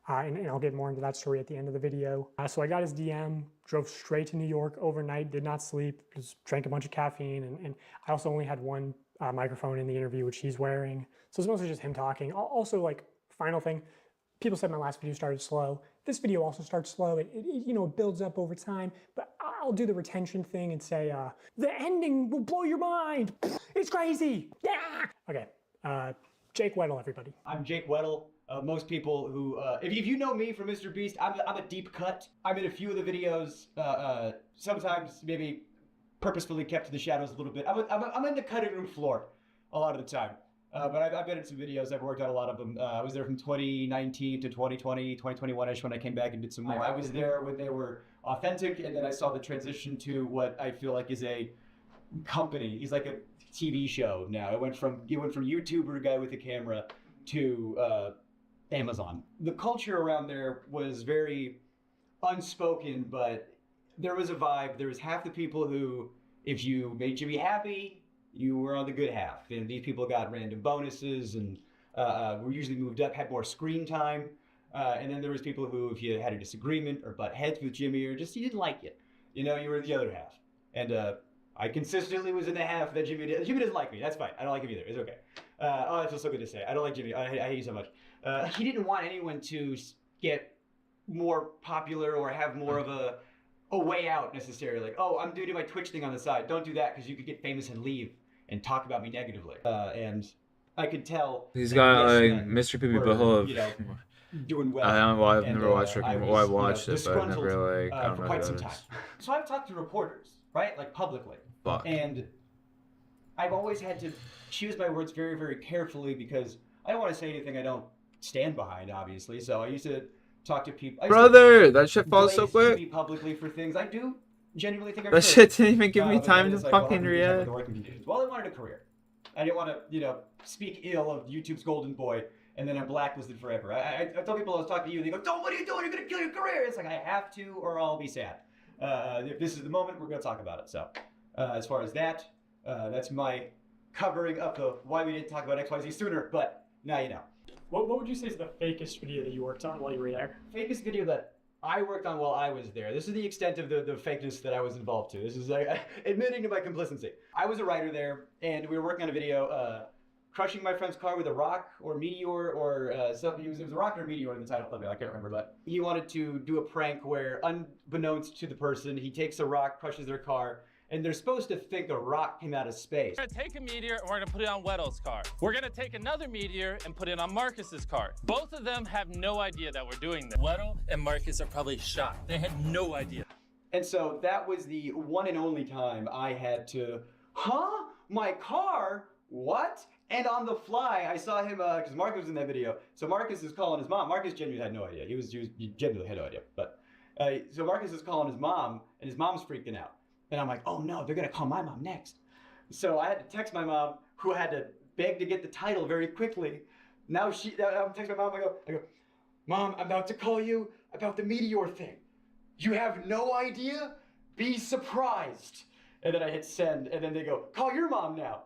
And I'll get more into that story at the end of the video. So I got his DM, drove straight to New York overnight, did not sleep, just drank a bunch of caffeine, and I also only had one microphone in the interview, which he's wearing. So it's mostly just him talking. Also, like, final thing, people said my last video started slow. This video also starts slow. It you know, it builds up over time, but I'll do the retention thing and say, the ending will blow your mind. It's crazy. Yeah. Okay, Jake Weddle, everybody. I'm Jake Weddle. Most people who, if you know me from Mr. Beast, I'm a deep cut. I'm in a few of the videos, sometimes maybe purposefully kept to the shadows a little bit. I'm in the cutting room floor a lot of the time. But I've been in some videos. I've worked on a lot of them. I was there from 2019 to 2020, 2021-ish when I came back and did some more. I was there when they were authentic, and then I saw the transition to what I feel like is a company. He's like a TV show now. It went from YouTuber guy with a camera to Amazon. The culture around there was very unspoken, but there was a vibe. There was half the people who, if you made Jimmy happy, you were on the good half. And these people got random bonuses and were usually moved up, had more screen time. And then there was people who, if you had a disagreement or butt heads with Jimmy or just you didn't like it, you know, you were the other half. And I consistently was in the half that Jimmy doesn't like me. That's fine. I don't like him either. It's okay. Oh, that feels so good to say. I don't like Jimmy. I hate you so much. He didn't want anyone to get more popular or have more of a way out necessarily. Like, oh, I'm doing my Twitch thing on the side. Don't do that because you could get famous and leave and talk about me negatively. And I could tell he's got like Mr. Pee Behove. You know, doing well. I've never watched it. Well, I watched it, but I never like. I don't for know quite who some that time. is. So I've talked to reporters, right, like publicly, Fuck. and I've always had to choose my words very, very carefully because I don't want to say anything I don't stand behind, obviously. So I used to talk to people. Brother, that shit falls so quick. Me publicly for things I do genuinely think I That could. shit didn't even give me But time then to it's like, fucking well, how react. can we work with you? Well, I wanted a career. I didn't want to, you know, speak ill of YouTube's golden boy and then I'm blacklisted forever. I tell people I was talking to you, and they go, "Don't, what are you doing? You're gonna kill your career." It's like I have to, or I'll be sad. If this is the moment, we're gonna talk about it. So, as far as that, that's my covering up of why we didn't talk about XYZ sooner. But now you know. What would you say is the fakest video that you worked on while you were there? Fakest video that I worked on while I was there. This is the extent of the fakeness that I was involved to. This is admitting to my complicity. I was a writer there, and we were working on a video, crushing my friend's car with a rock or meteor or something. It was a rock or a meteor in the title of it. I can't remember, but he wanted to do a prank where, unbeknownst to the person, he takes a rock, crushes their car, and they're supposed to think a rock came out of space. We're gonna take a meteor and we're gonna put it on Weddle's car. We're gonna take another meteor and put it on Marcus's car. Both of them have no idea that we're doing this. Weddle and Marcus are probably shocked. They had no idea. And so that was the one and only time I had to, huh? My car? What? And on the fly, I saw him, because Marcus was in that video. So Marcus is calling his mom. Marcus genuinely had no idea. He genuinely had no idea. But so Marcus is calling his mom, and his mom's freaking out. And I'm like, oh no, they're gonna call my mom next. So I had to text my mom, who had to beg to get the title very quickly. Now I'm texting my mom, I go, Mom, I'm about to call you about the meteor thing. You have no idea? Be surprised. And then I hit send, and then they go, call your mom now.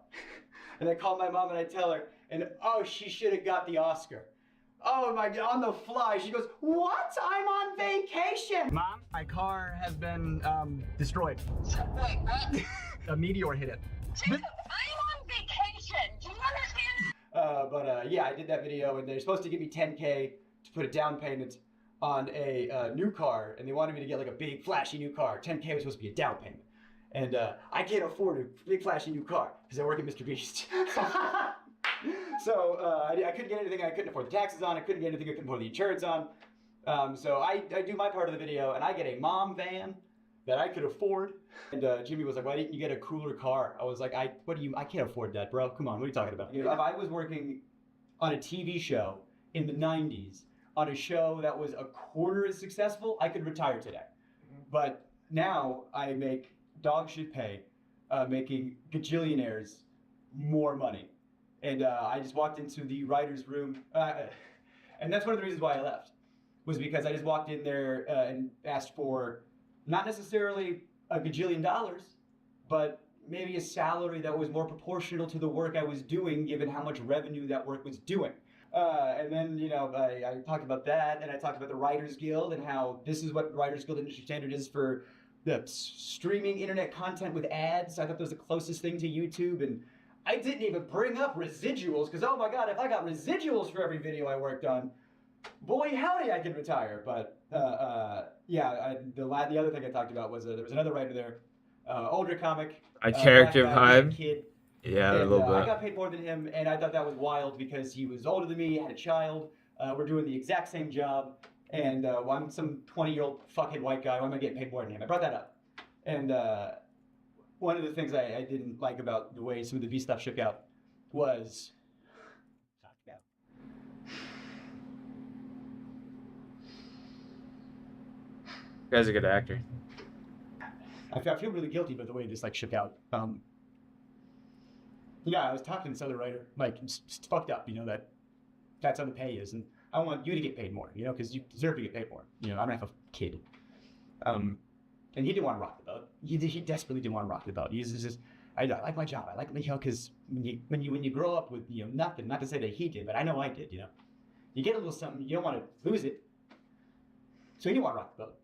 And I call my mom and I tell her, and oh, she should have got the Oscar. Oh my God, on the fly, she goes, what? I'm on vacation. Mom, my car has been destroyed. Wait, what? A meteor hit it. Jacob, I'm on vacation. Do you understand? Yeah, I did that video, and they're supposed to give me $10K to put a down payment on a new car, and they wanted me to get like a big flashy new car. $10K was supposed to be a down payment. And I can't afford a big flashy new car because I work at Mr. Beast. So I couldn't get anything I couldn't afford the taxes on. I couldn't get anything I couldn't afford the insurance on. So I do my part of the video, and I get a mom van that I could afford. And Jimmy was like, why didn't you get a cooler car? I was like, I can't afford that, bro. Come on, what are you talking about? You know, if I was working on a TV show in the 90s, on a show that was a quarter as successful, I could retire today. But now I make dog shit pay, making gajillionaires more money. And I just walked into the writer's room. And that's one of the reasons why I left, was because I just walked in there and asked for not necessarily a gajillion dollars, but maybe a salary that was more proportional to the work I was doing, given how much revenue that work was doing. And then, you know, I talked about that, and I talked about the Writers Guild and how this is what Writers Guild industry standard is for the streaming internet content with ads. I thought that was the closest thing to YouTube, and I didn't even bring up residuals, because oh my god, if I got residuals for every video I worked on, boy howdy, I could retire. But yeah, the other thing I talked about was there was another writer there, older comic, A character black guy, vibe. kid. Yeah, And, a little bit. I got paid more than him, and I thought that was wild because he was older than me, had a child. We're doing the exact same job, and I'm some 20-year-old fuckhead white guy. Why am I getting paid more than him? I brought that up. And one of the things I didn't like about the way some of the V stuff shook out was... Guy's a good actor. I feel really guilty about the way this like shook out. Yeah, I was talking to this other writer, like, it's fucked up, you know, that's how the pay is, and I want you to get paid more, you know, because you deserve to get paid more. You know, I don't have a kid. And he didn't want to rock the boat. He desperately didn't want to rock the boat. He's just, I like my job. I like, you know, because when you grow up with, you know, nothing, not to say that he did, but I know I did, you know. You get a little something, you don't want to lose it. So he didn't want to rock the boat.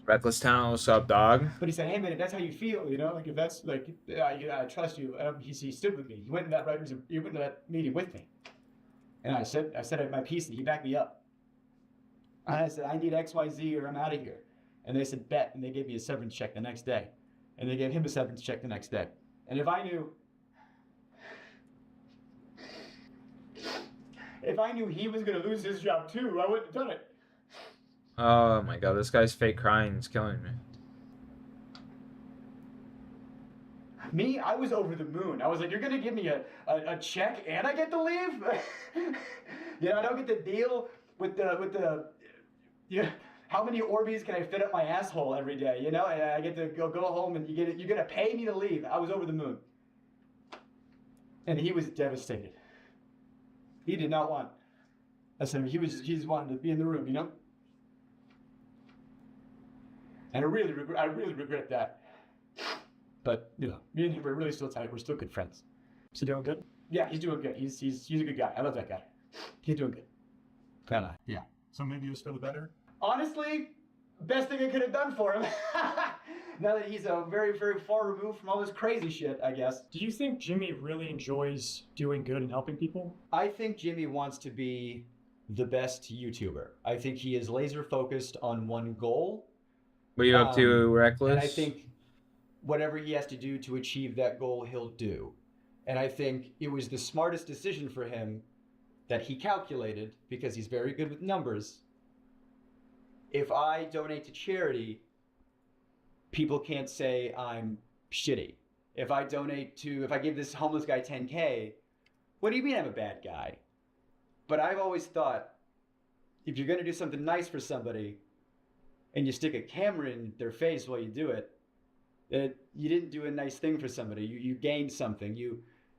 Reckless Talent, what's up, dog? But he said, hey man, if that's how you feel, you know, like if that's like, I trust you. He stood with me. He went in that meeting with me. And I said my piece, and he backed me up. I said, I need XYZ or I'm out of here. And they said, bet. And they gave me a severance check the next day. And they gave him a severance check the next day. And if I knew he was going to lose his job too, I wouldn't have done it. Oh my god, this guy's fake crying is killing me. Me, I was over the moon. I was like, you're going to give me a check and I get to leave? You know, I don't get to deal with the yeah, how many Orbeez can I fit up my asshole every day, you know? And I get to go home and you're going to pay me to leave. I was over the moon. And he was devastated. He did not want. I said, he just wanted to be in the room, you know? And I really regret that. But, you know, me and him, we're really still tight. We're still good friends. Is he doing good? Yeah, he's doing good. He's a good guy. I love that guy. He's doing good. Kinda, yeah. So maybe you'll feel better? Honestly, best thing I could have done for him. Now that he's very, very far removed from all this crazy shit, I guess. Do you think Jimmy really enjoys doing good and helping people? I think Jimmy wants to be the best YouTuber. I think he is laser focused on one goal. What are you up to, Reckless? And I think whatever he has to do to achieve that goal, he'll do. And I think it was the smartest decision for him that he calculated, because he's very good with numbers. If I donate to charity, people can't say I'm shitty. If I give this homeless guy 10K, what do you mean I'm a bad guy? But I've always thought, if you're going to do something nice for somebody, and you stick a camera in their face while you do it, that you didn't do a nice thing for somebody. You gained something.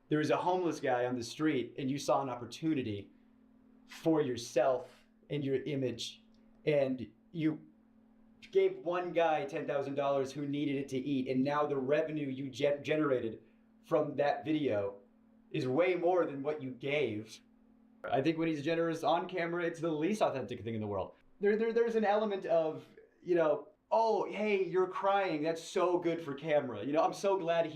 There was a homeless guy on the street, and you saw an opportunity for yourself and your image, and you gave one guy $10,000 who needed it to eat, and now the revenue you generated from that video is way more than what you gave. I think when he's generous on camera, it's the least authentic thing in the world. There's an element of, you know, oh, hey, you're crying. That's so good for camera. You know, I'm so glad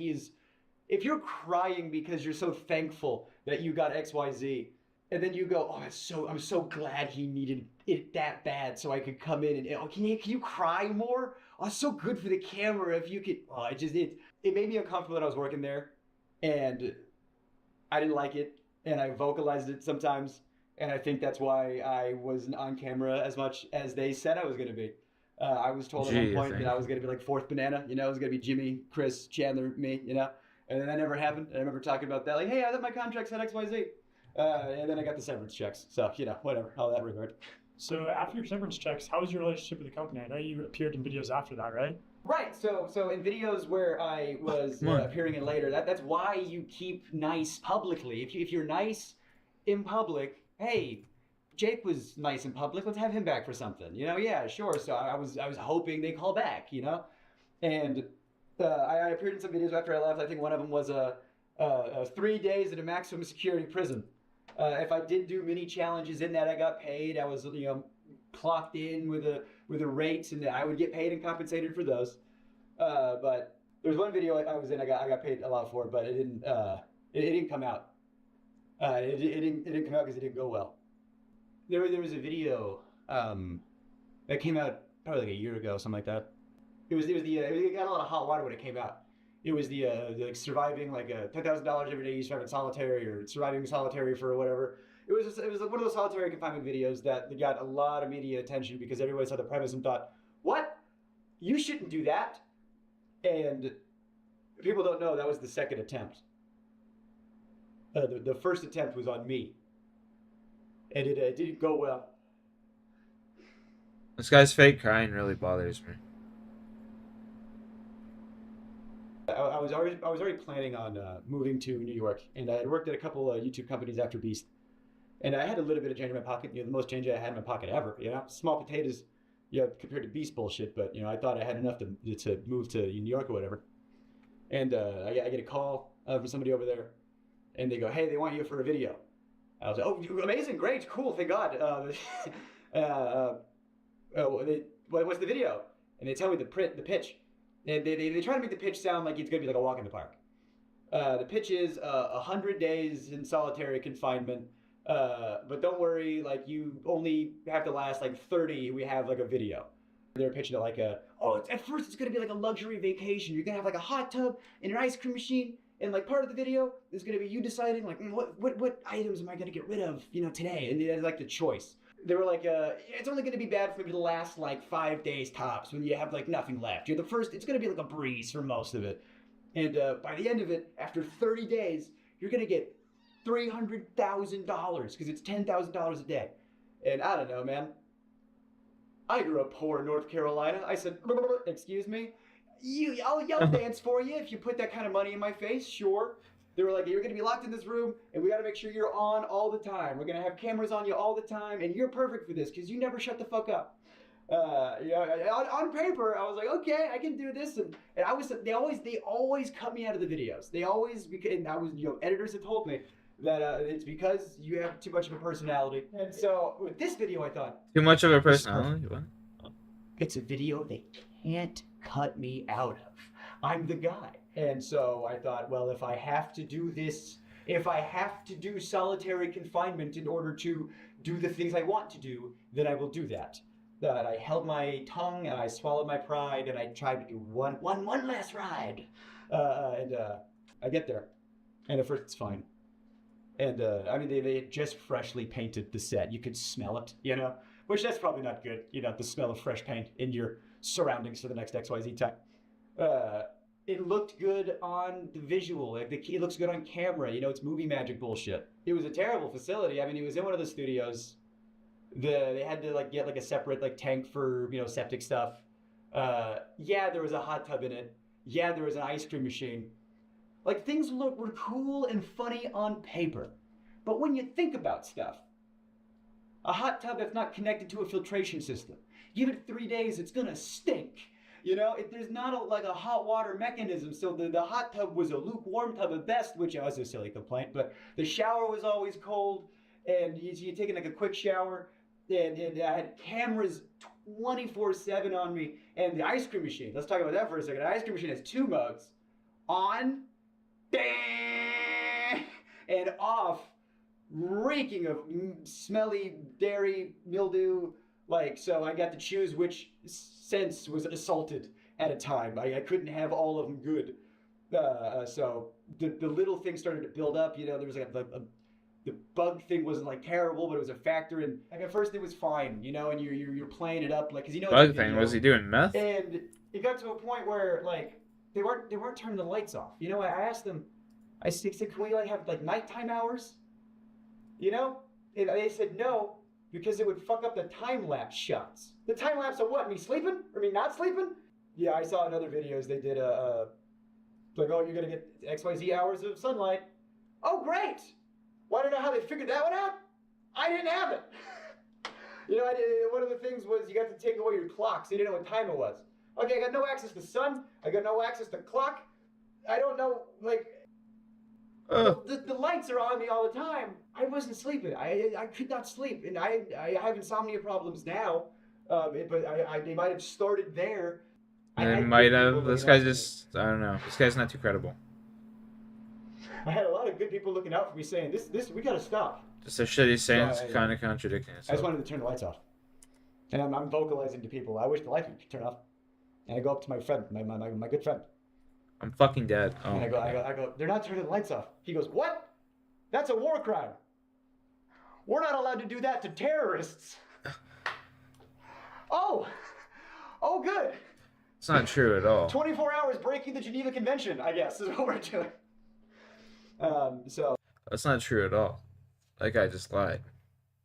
if you're crying because you're so thankful that you got XYZ, and then you go, oh, I'm so glad he needed it that bad so I could come in and, oh, can you cry more? Oh, it's so good for the camera if you could. Oh, it made me uncomfortable that I was working there, and I didn't like it, and I vocalized it sometimes, and I think that's why I wasn't on camera as much as they said I was going to be. I was told at one point that I was going to be like fourth banana, you know, it was going to be Jimmy, Chris, Chandler, me, you know, and then that never happened. And I remember talking about that, like, hey, I thought my contract said XYZ. And then I got the severance checks. So, you know, whatever, all that regard. So after your severance checks, how was your relationship with the company? I know you appeared in videos after that, right? Right. So in videos where I was appearing in later, that's why you keep nice publicly. If you're nice in public, hey, Jake was nice in public. Let's have him back for something. You know? Yeah, sure. So I was hoping they call back. You know, and I appeared in some videos after I left. I think one of them was 3 days in a maximum security prison. If I did do mini challenges in that, I got paid. I was clocked in with a rate, and I would get paid and compensated for those. But there was one video I was in. I got paid a lot for it, but it didn't come out. It didn't come out because it didn't go well. There was a video that came out probably like a year ago, something like that. It got a lot of hot water when it came out. It was the like surviving like $10,000 every day you survive in solitary or surviving solitary for whatever. It was one of those solitary confinement videos that got a lot of media attention because everybody saw the premise and thought, what? You shouldn't do that. And people don't know that was the second attempt. The first attempt was on me, and it didn't go well. This guy's fake crying really bothers me. I was already planning on moving to New York, and I had worked at a couple of YouTube companies after Beast, and I had a little bit of change in my pocket. The most change I had in my pocket ever. Small potatoes, compared to Beast bullshit. But I thought I had enough to move to New York or whatever. And I get a call from somebody over there, and they go, "Hey, they want you for a video." I was like, "Oh, amazing, great, cool, thank God." What's the video? And they tell me the pitch. And they try to make the pitch sound like it's going to be like a walk in the park. The pitch is 100 days in solitary confinement. But don't worry, like you only have to last like 30. We have like a video. They're pitching it like at first it's going to be like a luxury vacation. You're going to have like a hot tub and an ice cream machine. And like part of the video is going to be you deciding like what items am I going to get rid of, today? And it's like the choice. They were like, it's only going to be bad for maybe the last like 5 days tops when you have like nothing left. You're the first, it's going to be like a breeze for most of it. And by the end of it, after 30 days, you're going to get $300,000 because it's $10,000 a day. And I don't know, man. I grew up poor in North Carolina. I said, excuse me? I'll dance for you if you put that kind of money in my face, sure. They were like, you're going to be locked in this room, and we got to make sure you're on all the time. We're going to have cameras on you all the time, and you're perfect for this because you never shut the fuck up. On paper, I was like, okay, I can do this, and they always cut me out of the videos. They always, and I was, editors have told me that it's because you have too much of a personality. And so with this video, I thought, too much of a personality. What? It's a video they can't cut me out of. I'm the guy. And so I thought, well, if I have to do this, if I have to do solitary confinement in order to do the things I want to do, then I will do that. That I held my tongue and I swallowed my pride and I tried to do one last ride. And I get there. And at first it's fine. And they had just freshly painted the set. You could smell it, which that's probably not good. The smell of fresh paint in your surroundings for the next XYZ time. It looked good on the visual. It looks good on camera. It's movie magic bullshit. It was a terrible facility. It was in one of the studios. They had to get a separate tank for septic stuff. Yeah, there was a hot tub in it. Yeah, there was an ice cream machine. Things were cool and funny on paper, but when you think about stuff, a hot tub that's not connected to a filtration system, give it 3 days, it's gonna stink. There's not a hot water mechanism, so the hot tub was a lukewarm tub at best, which was a silly complaint, but the shower was always cold, and you're taking a quick shower, and I had cameras 24/7 on me, and the ice cream machine, let's talk about that for a second. The ice cream machine has 2 modes, on, and off, reeking of smelly dairy, mildew, so I got to choose which sense was assaulted at a time. I couldn't have all of them good. So the little things started to build up. There was the bug thing wasn't terrible, but it was a factor. And at first it was fine, and you're playing it up because bug thing, was he doing meth? And it got to a point where they weren't turning the lights off. I asked them, I said, can we have nighttime hours? And they said no, because it would fuck up the time lapse shots. The time lapse of what? Me sleeping or me not sleeping? Yeah, I saw in other videos they did like, oh, you're gonna get XYZ hours of sunlight. Oh, great! Well, I don't know how they figured that one out. I didn't have it. You know, one of the things was you got to take away your clock, so you didn't know what time it was. Okay, I got no access to sun. I got no access to clock. I don't know, like, the lights are on me all the time. I wasn't sleeping. I could not sleep, and I have insomnia problems now. But they might have started there. They might have. This guy just, I don't know. This guy's not too credible. I had a lot of good people looking out for me saying, this we gotta stop. Just the shit he's saying So is kind of contradicting I itself. just wanted to turn the lights off. And I'm vocalizing to people, I wish the lights would turn off. And I go up to my friend, my good friend. I'm fucking dead. Oh, And I go, they're not turning the lights off. He goes, what? That's a war crime. We're not allowed to do that to terrorists. Oh, good. It's not true at all. 24 hours breaking the Geneva Convention, I guess, is what we're doing. So. That's not true at all. That guy just lied.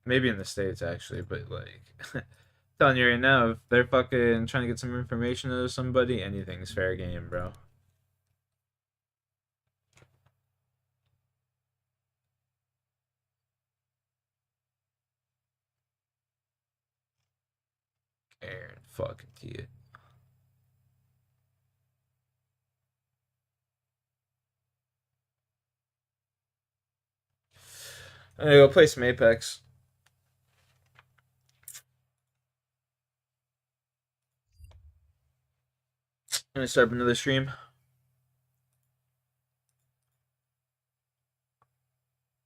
Maybe in the States, actually, but, like, telling you right now, if they're fucking trying to get some information out of somebody, anything's fair game, bro. Aaron fucking Tia. I'm gonna go play some Apex. I'm gonna start up another stream.